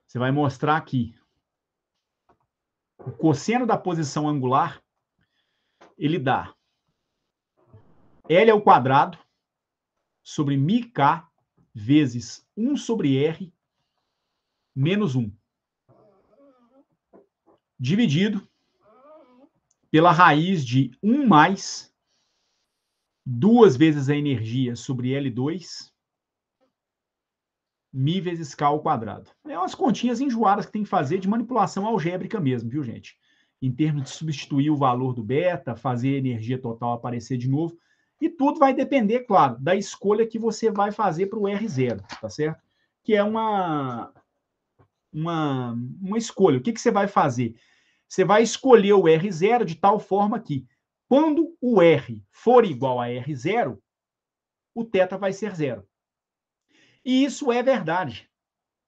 Você vai mostrar aqui o cosseno da posição angular, ele dá L ao quadrado sobre μk vezes 1 sobre R menos 1, dividido pela raiz de 1 mais 2 vezes a energia sobre L2, μ vezes K ao quadrado. É umas continhas enjoadas que tem que fazer de manipulação algébrica mesmo, viu, gente? Em termos de substituir o valor do beta, fazer a energia total aparecer de novo. E tudo vai depender, claro, da escolha que você vai fazer para o R0, tá certo? Que é uma escolha. O que você vai fazer? Você vai escolher o R0 de tal forma que, quando o R for igual a R0, o θ vai ser 0. E isso é verdade,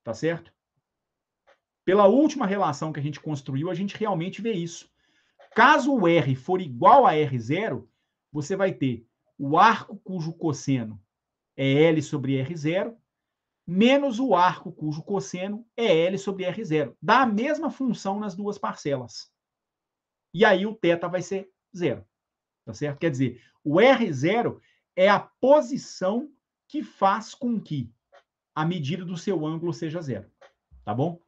tá certo? Pela última relação que a gente construiu, a gente realmente vê isso. Caso o R for igual a R0, você vai ter o arco cujo cosseno é L sobre R0, menos o arco cujo cosseno é L sobre R0. Dá a mesma função nas duas parcelas. E aí o θ vai ser 0. Tá certo? Quer dizer, o R0 é a posição que faz com que a medida do seu ângulo seja 0. Tá bom?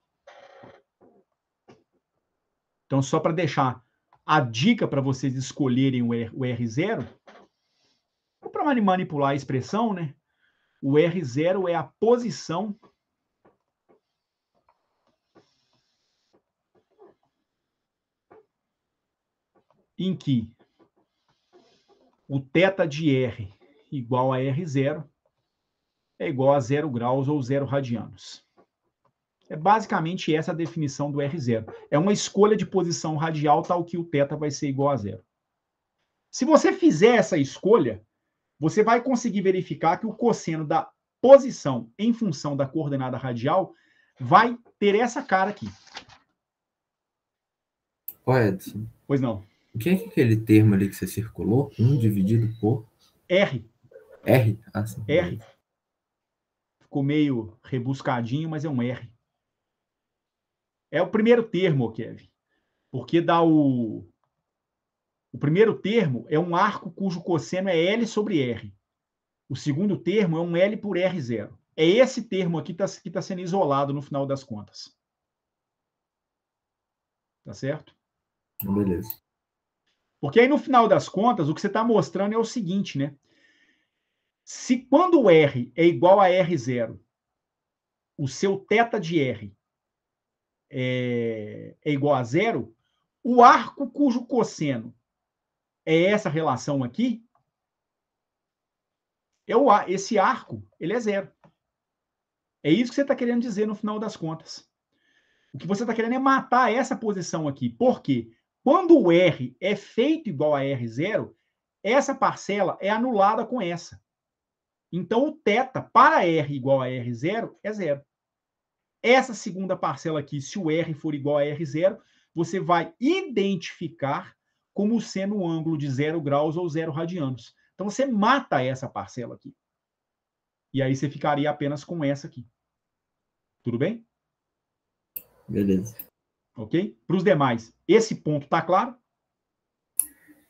Então, só para deixar a dica para vocês escolherem o R0, ou para manipular a expressão, né? O R0 é a posição em que o θ de R igual a R0 é igual a 0 graus ou 0 radianos. É basicamente essa a definição do R0. É uma escolha de posição radial tal que o θ vai ser igual a 0. Se você fizer essa escolha, você vai conseguir verificar que o cosseno da posição em função da coordenada radial vai ter essa cara aqui. Ô, Edson, Pois não. o que é aquele termo ali que você circulou? 1 dividido por R. R? Ah, sim. R. Ficou meio rebuscadinho, mas é um R. É o primeiro termo, Kevin. Porque dá o primeiro termo é um arco cujo cosseno é L sobre R. O segundo termo é um L por R0. É esse termo aqui que tá sendo isolado no final das contas. Tá certo? Beleza. Porque aí, no final das contas, o que você está mostrando é o seguinte, né? Se quando o R é igual a R0, o seu θ de R é igual a 0, o arco cujo cosseno é essa relação aqui, esse arco, ele é 0. É isso que você está querendo dizer no final das contas. O que você está querendo é matar essa posição aqui. Por quê? Quando o R é feito igual a R0, essa parcela é anulada com essa. Então, o θ para R igual a R0 é 0. Essa segunda parcela aqui, se o R for igual a R0, você vai identificar como sendo um ângulo de 0 graus ou 0 radianos. Então, você mata essa parcela aqui. E aí você ficaria apenas com essa aqui. Tudo bem? Beleza. Ok? Para os demais, esse ponto está claro?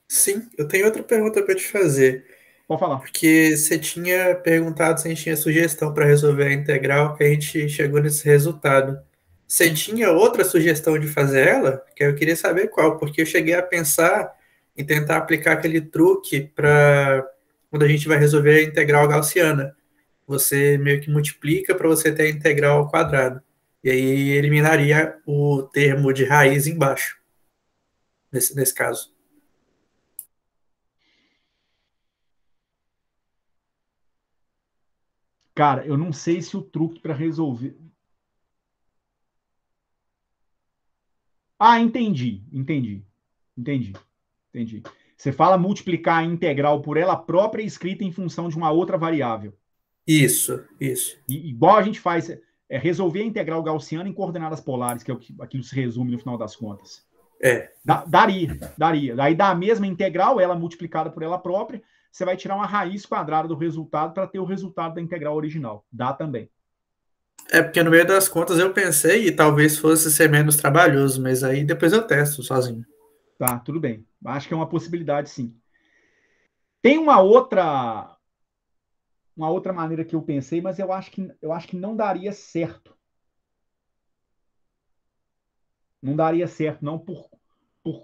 Sim, eu tenho outra pergunta para te fazer. Pode falar. Porque você tinha perguntado se a gente tinha sugestão para resolver a integral, que a gente chegou nesse resultado. Você tinha outra sugestão de fazer ela? Que eu queria saber qual, porque eu cheguei a pensar em tentar aplicar aquele truque para quando a gente vai resolver a integral gaussiana. Você meio que multiplica para você ter a integral ao quadrado. E aí eliminaria o termo de raiz embaixo, nesse caso. Cara, eu não sei se o truque para resolver... Ah, entendi. Você fala multiplicar a integral por ela própria escrita em função de uma outra variável. Isso. Igual a gente faz, resolver a integral gaussiana em coordenadas polares, que é aquilo que se resume no final das contas. Daria. Daí dá a mesma integral, ela multiplicada por ela própria, você vai tirar uma raiz quadrada do resultado para ter o resultado da integral original. Dá também. É porque no meio das contas eu pensei e talvez fosse ser menos trabalhoso, mas aí depois eu testo sozinho. Tá, tudo bem. Acho que é uma possibilidade, sim. Tem uma outra maneira que eu pensei, mas eu acho que não daria certo. Não daria certo, não por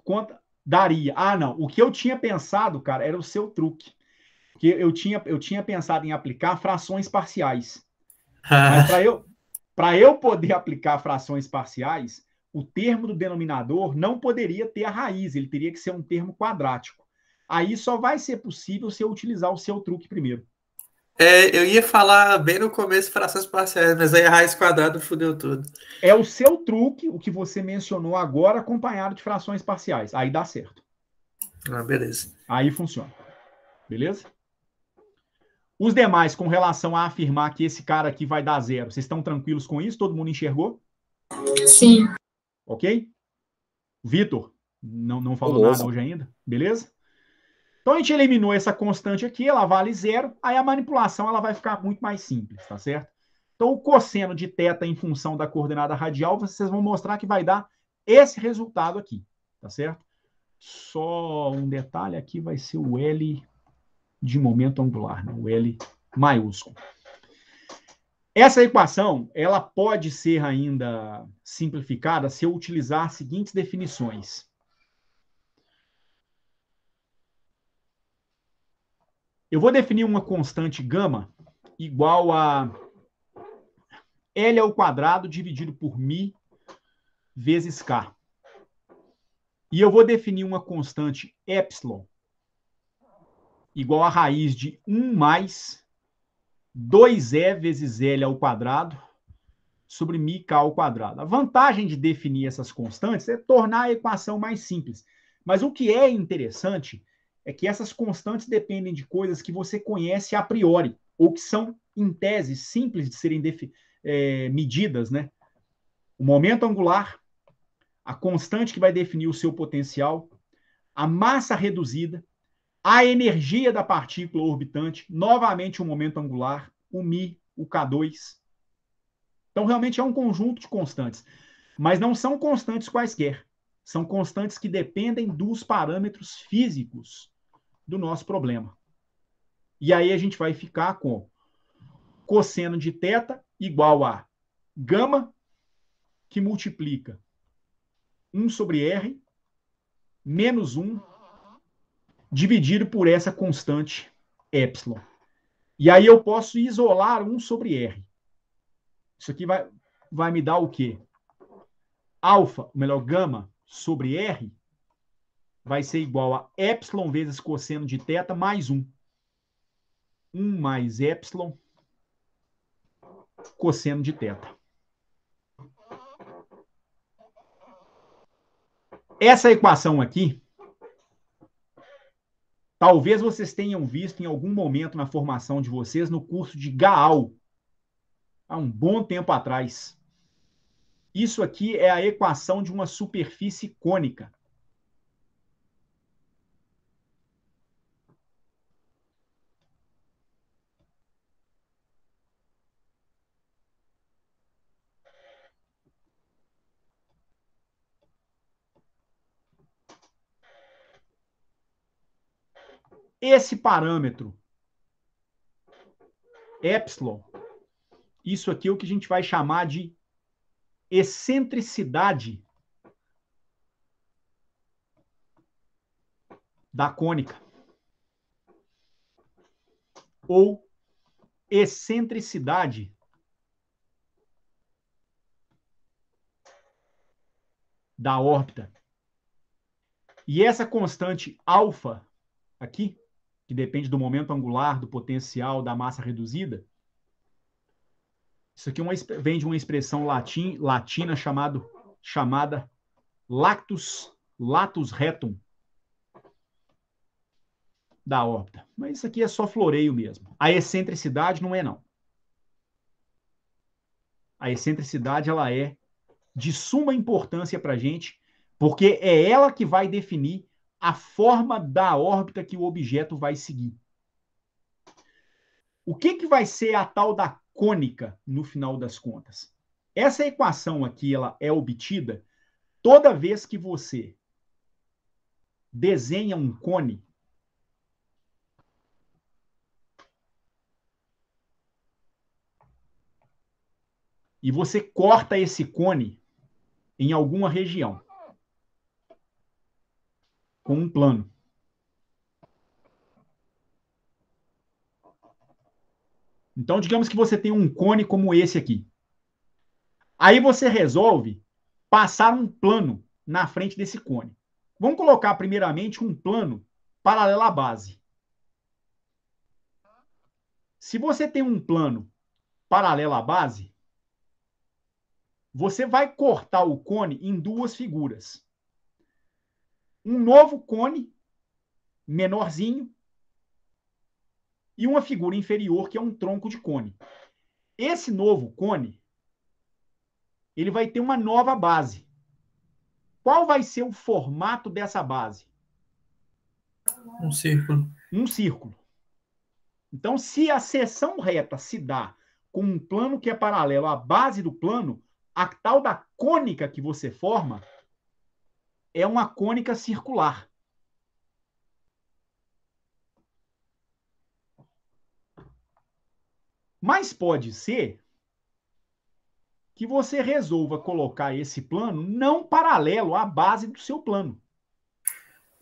conta. Daria. Ah, não. O que eu tinha pensado, cara, era o seu truque. Que eu tinha pensado em aplicar frações parciais. Mas para eu poder aplicar frações parciais, o termo do denominador não poderia ter a raiz, ele teria que ser um termo quadrático. Aí só vai ser possível se eu utilizar o seu truque primeiro. É, eu ia falar bem no começo frações parciais, mas aí a raiz quadrada fudeu tudo. É o seu truque, o que você mencionou agora, acompanhado de frações parciais. Aí dá certo. Ah, beleza. Aí funciona. Beleza? Os demais, com relação a afirmar que esse cara aqui vai dar zero, vocês estão tranquilos com isso? Todo mundo enxergou? Sim. Ok? Vitor, não falou Beleza. nada hoje ainda? Beleza? Então a gente eliminou essa constante aqui, ela vale zero, aí a manipulação ela vai ficar muito mais simples, tá certo? Então o cosseno de θ em função da coordenada radial, vocês vão mostrar que vai dar esse resultado aqui, tá certo? Só um detalhe aqui vai ser o L de momento angular, né? O L maiúsculo. Essa equação, ela pode ser ainda simplificada se eu utilizar as seguintes definições. Eu vou definir uma constante gama igual a L ao quadrado dividido por μ vezes K. E eu vou definir uma constante epsilon igual a raiz de 1 mais 2e vezes L ao quadrado sobre μk ao quadrado. A vantagem de definir essas constantes é tornar a equação mais simples. Mas o que é interessante é que essas constantes dependem de coisas que você conhece a priori, ou que são, em tese, simples de serem medidas, né? O momento angular, a constante que vai definir o seu potencial, a massa reduzida, a energia da partícula orbitante, novamente o momento angular, o μ, o K2. Então, realmente é um conjunto de constantes. Mas não são constantes quaisquer. São constantes que dependem dos parâmetros físicos do nosso problema. E aí a gente vai ficar com cosseno de θ igual a gama, que multiplica 1 sobre R, menos 1, dividido por essa constante epsilon. E aí eu posso isolar 1 sobre R. Isso aqui vai me dar o quê? Alfa, melhor, gama sobre R vai ser igual a epsilon vezes cosseno de θ mais 1. 1 mais epsilon cosseno de θ. Essa equação aqui, talvez vocês tenham visto em algum momento na formação de vocês no curso de Gaal, há um bom tempo atrás. Isso aqui é a equação de uma superfície cônica. Esse parâmetro, epsilon, isso aqui é o que a gente vai chamar de excentricidade da cônica. Ou excentricidade da órbita. E essa constante alfa aqui, que depende do momento angular, do potencial, da massa reduzida, isso aqui vem de uma expressão latina chamada latus retum da órbita. Mas isso aqui é só floreio mesmo. A excentricidade não é, não. A excentricidade ela é de suma importância para a gente, porque é ela que vai definir a forma da órbita que o objeto vai seguir. O que vai ser a tal da cônica no final das contas. Essa equação aqui ela é obtida toda vez que você desenha um cone e você corta esse cone em alguma região com um plano. Então, digamos que você tem um cone como esse aqui. Aí você resolve passar um plano na frente desse cone. Vamos colocar primeiramente um plano paralelo à base. Se você tem um plano paralelo à base, você vai cortar o cone em duas figuras. Um novo cone, menorzinho, e uma figura inferior, que é um tronco de cone. Esse novo cone, ele vai ter uma nova base. Qual vai ser o formato dessa base? Um círculo. Um círculo. Então, se a seção reta se dá com um plano que é paralelo à base do plano, a tal da cônica que você forma é uma cônica circular. Mas pode ser que você resolva colocar esse plano não paralelo à base do seu plano.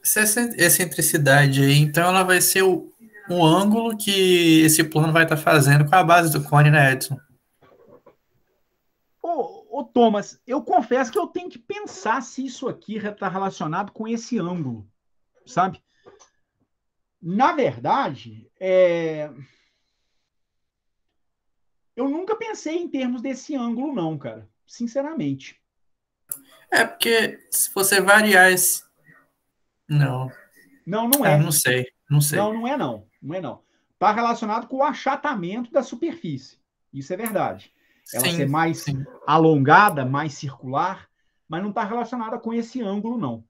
Essa excentricidade aí, então ela vai ser o ângulo que esse plano vai estar fazendo com a base do cone, né, Edson? Ô, Thomas, eu confesso que eu tenho que pensar se isso aqui está relacionado com esse ângulo, sabe? Na verdade, eu nunca pensei em termos desse ângulo, não, cara. Sinceramente. É porque se você variar esse. Não. Não, não é. Não sei. Não sei. Não, não é não. Não é não. Está relacionado com o achatamento da superfície. Isso é verdade. Ela ser mais alongada, mais circular, mas não está relacionada com esse ângulo, não.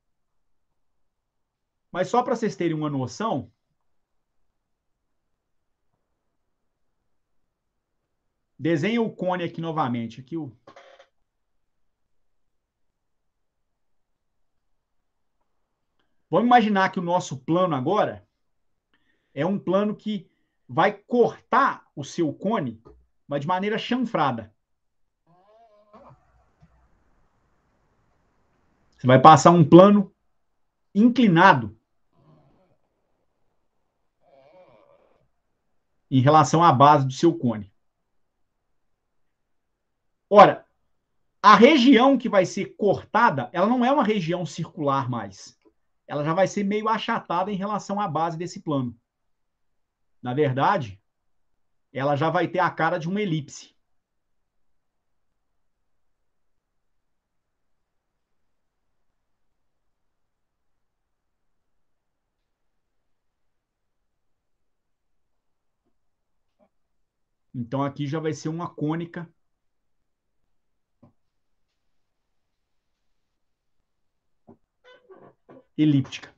Mas só para vocês terem uma noção, desenha o cone aqui novamente. Aqui Vamos imaginar que o nosso plano agora é um plano que vai cortar o seu cone, mas de maneira chanfrada. Você vai passar um plano inclinado em relação à base do seu cone. Ora, a região que vai ser cortada, ela não é uma região circular mais. Ela já vai ser meio achatada em relação à base desse plano. Na verdade, ela já vai ter a cara de uma elipse. Então aqui já vai ser uma cônica elíptica.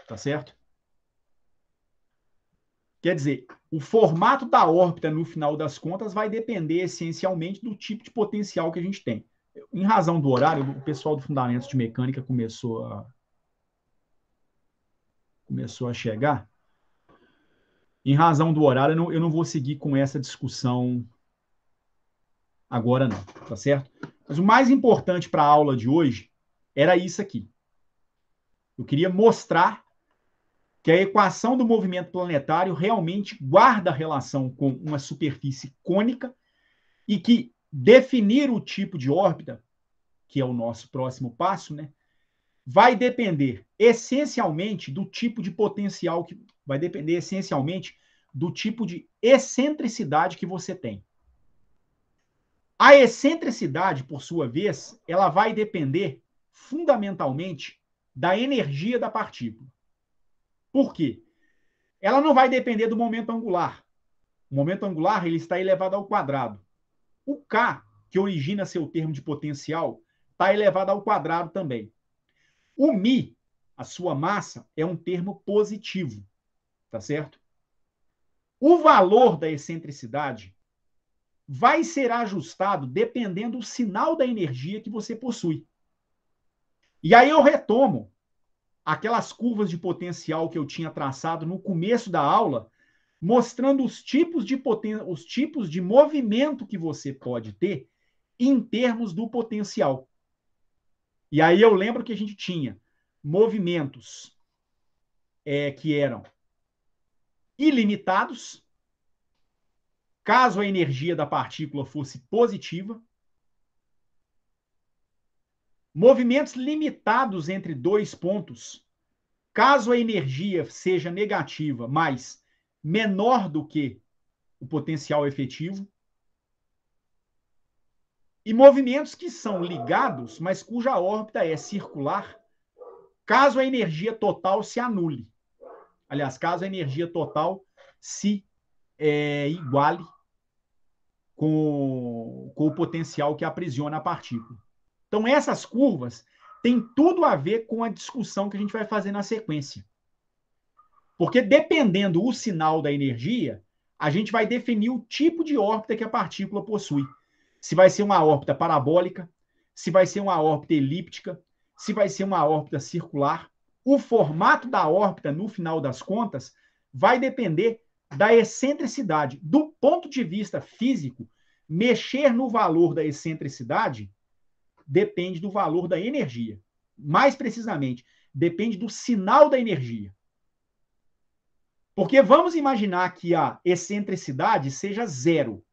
Tá certo? Quer dizer, o formato da órbita, no final das contas, vai depender essencialmente do tipo de potencial que a gente tem. Em razão do horário, o pessoal do Fundamentos de Mecânica começou a chegar. Em razão do horário, eu não vou seguir com essa discussão agora, não. Tá certo? Mas o mais importante para a aula de hoje era isso aqui. Eu queria mostrar que a equação do movimento planetário realmente guarda relação com uma superfície cônica e que definir o tipo de órbita, que é o nosso próximo passo, né, vai depender essencialmente do tipo de potencial, que vai depender essencialmente do tipo de excentricidade que você tem. A excentricidade, por sua vez, ela vai depender fundamentalmente da energia da partícula. Por quê? Ela não vai depender do momento angular. O momento angular ele está elevado ao quadrado. O K, que origina seu termo de potencial, está elevado ao quadrado também. O μ, a sua massa, é um termo positivo, tá certo? O valor da excentricidade vai ser ajustado dependendo do sinal da energia que você possui. E aí eu retomo aquelas curvas de potencial que eu tinha traçado no começo da aula, mostrando os tipos de movimento que você pode ter em termos do potencial. E aí eu lembro que a gente tinha movimentos que eram ilimitados, caso a energia da partícula fosse positiva, movimentos limitados entre dois pontos, caso a energia seja negativa, mas menor do que o potencial efetivo, e movimentos que são ligados, mas cuja órbita é circular, caso a energia total se anule. Aliás, caso a energia total se iguale com o potencial que aprisiona a partícula. Então, essas curvas têm tudo a ver com a discussão que a gente vai fazer na sequência. Porque, dependendo do sinal da energia, a gente vai definir o tipo de órbita que a partícula possui. Se vai ser uma órbita parabólica, se vai ser uma órbita elíptica, se vai ser uma órbita circular. O formato da órbita, no final das contas, vai depender da excentricidade. Do ponto de vista físico, mexer no valor da excentricidade depende do valor da energia. Mais precisamente, depende do sinal da energia. Porque vamos imaginar que a excentricidade seja zero.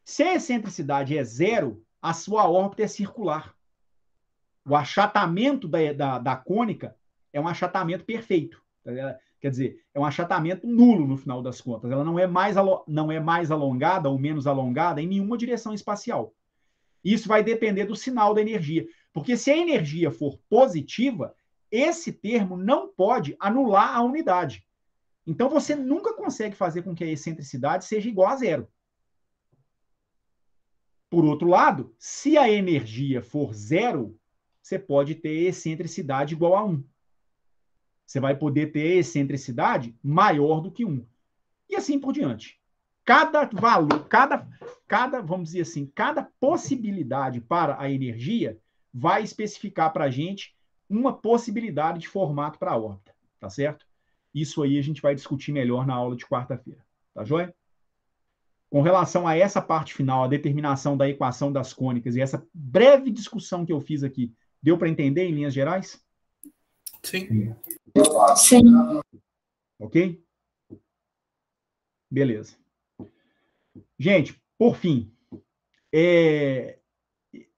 Se a excentricidade é zero, a sua órbita é circular. O achatamento da cônica é um achatamento perfeito. Quer dizer, é um achatamento nulo no final das contas. Ela não é mais alongada ou menos alongada em nenhuma direção espacial. Isso vai depender do sinal da energia. Porque se a energia for positiva, esse termo não pode anular a unidade. Então você nunca consegue fazer com que a excentricidade seja igual a zero. Por outro lado, se a energia for zero, você pode ter excentricidade igual a 1. Você vai poder ter excentricidade maior do que 1. E assim por diante. Cada valor, vamos dizer assim, cada possibilidade para a energia vai especificar para a gente uma possibilidade de formato para a órbita, tá certo? Isso aí a gente vai discutir melhor na aula de quarta-feira, tá joia? Com relação a essa parte final, a determinação da equação das cônicas e essa breve discussão que eu fiz aqui, deu para entender em linhas gerais? Sim. Sim. Ok? Beleza. Gente, por fim,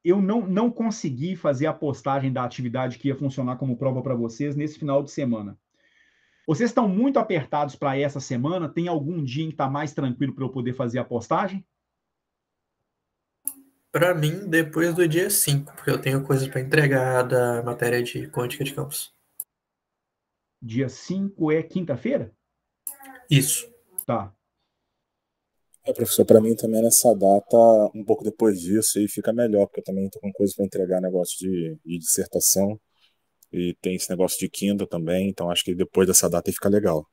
eu não consegui fazer a postagem da atividade que ia funcionar como prova para vocês nesse final de semana. Vocês estão muito apertados para essa semana? Tem algum dia em que está mais tranquilo para eu poder fazer a postagem? Para mim, depois do dia 5, porque eu tenho coisas para entregar da matéria de quântica de campos. Dia 5 é quinta-feira? Isso. Tá. Professor, para mim também nessa data, um pouco depois disso, aí fica melhor, porque eu também estou com coisa para entregar, negócio de dissertação, e tem esse negócio de quinta também, então acho que depois dessa data aí fica legal.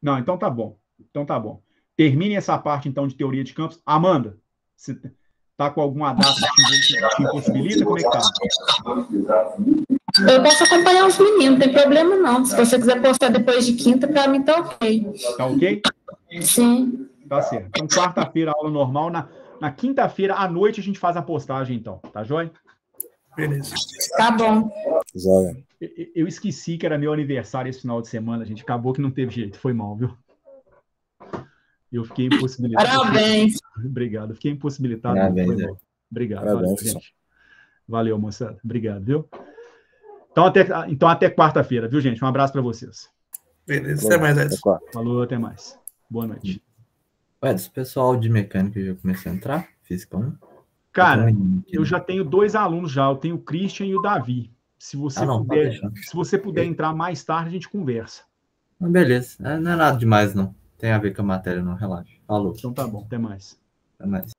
Não, então tá bom. Então tá bom. Termine essa parte, então, de teoria de campos. Amanda, você tá com alguma data que te impossibilita? Como é que tá? Eu posso acompanhar os meninos, não tem problema não. Se você quiser postar depois de quinta, para mim tá ok. Tá ok? Sim. Tá certo. Então, quarta-feira, aula normal. Na quinta-feira, à noite, a gente faz a postagem, então. Tá joia? Beleza. Tá bom. Joia. Eu esqueci que era meu aniversário esse final de semana, gente. Acabou que não teve jeito. Foi mal, viu? Eu fiquei impossibilitado. Parabéns. Obrigado. Eu fiquei impossibilitado. Parabéns, foi mal. Obrigado. Parabéns, valeu, gente. Valeu, moçada. Obrigado, viu? Então, até quarta-feira, viu, gente? Um abraço para vocês. Beleza. Até mais, Edson. Falou, até mais. Boa noite. Ué, esse pessoal de mecânica já começou a entrar? Física 1? Cara, eu já tenho 2 alunos já. Eu tenho o Christian e o Davi. Se você puder entrar mais tarde, a gente conversa. Beleza. Não é nada demais, não. Tem a ver com a matéria, não. Relaxa. Falou. Então tá bom. Até mais. Até mais.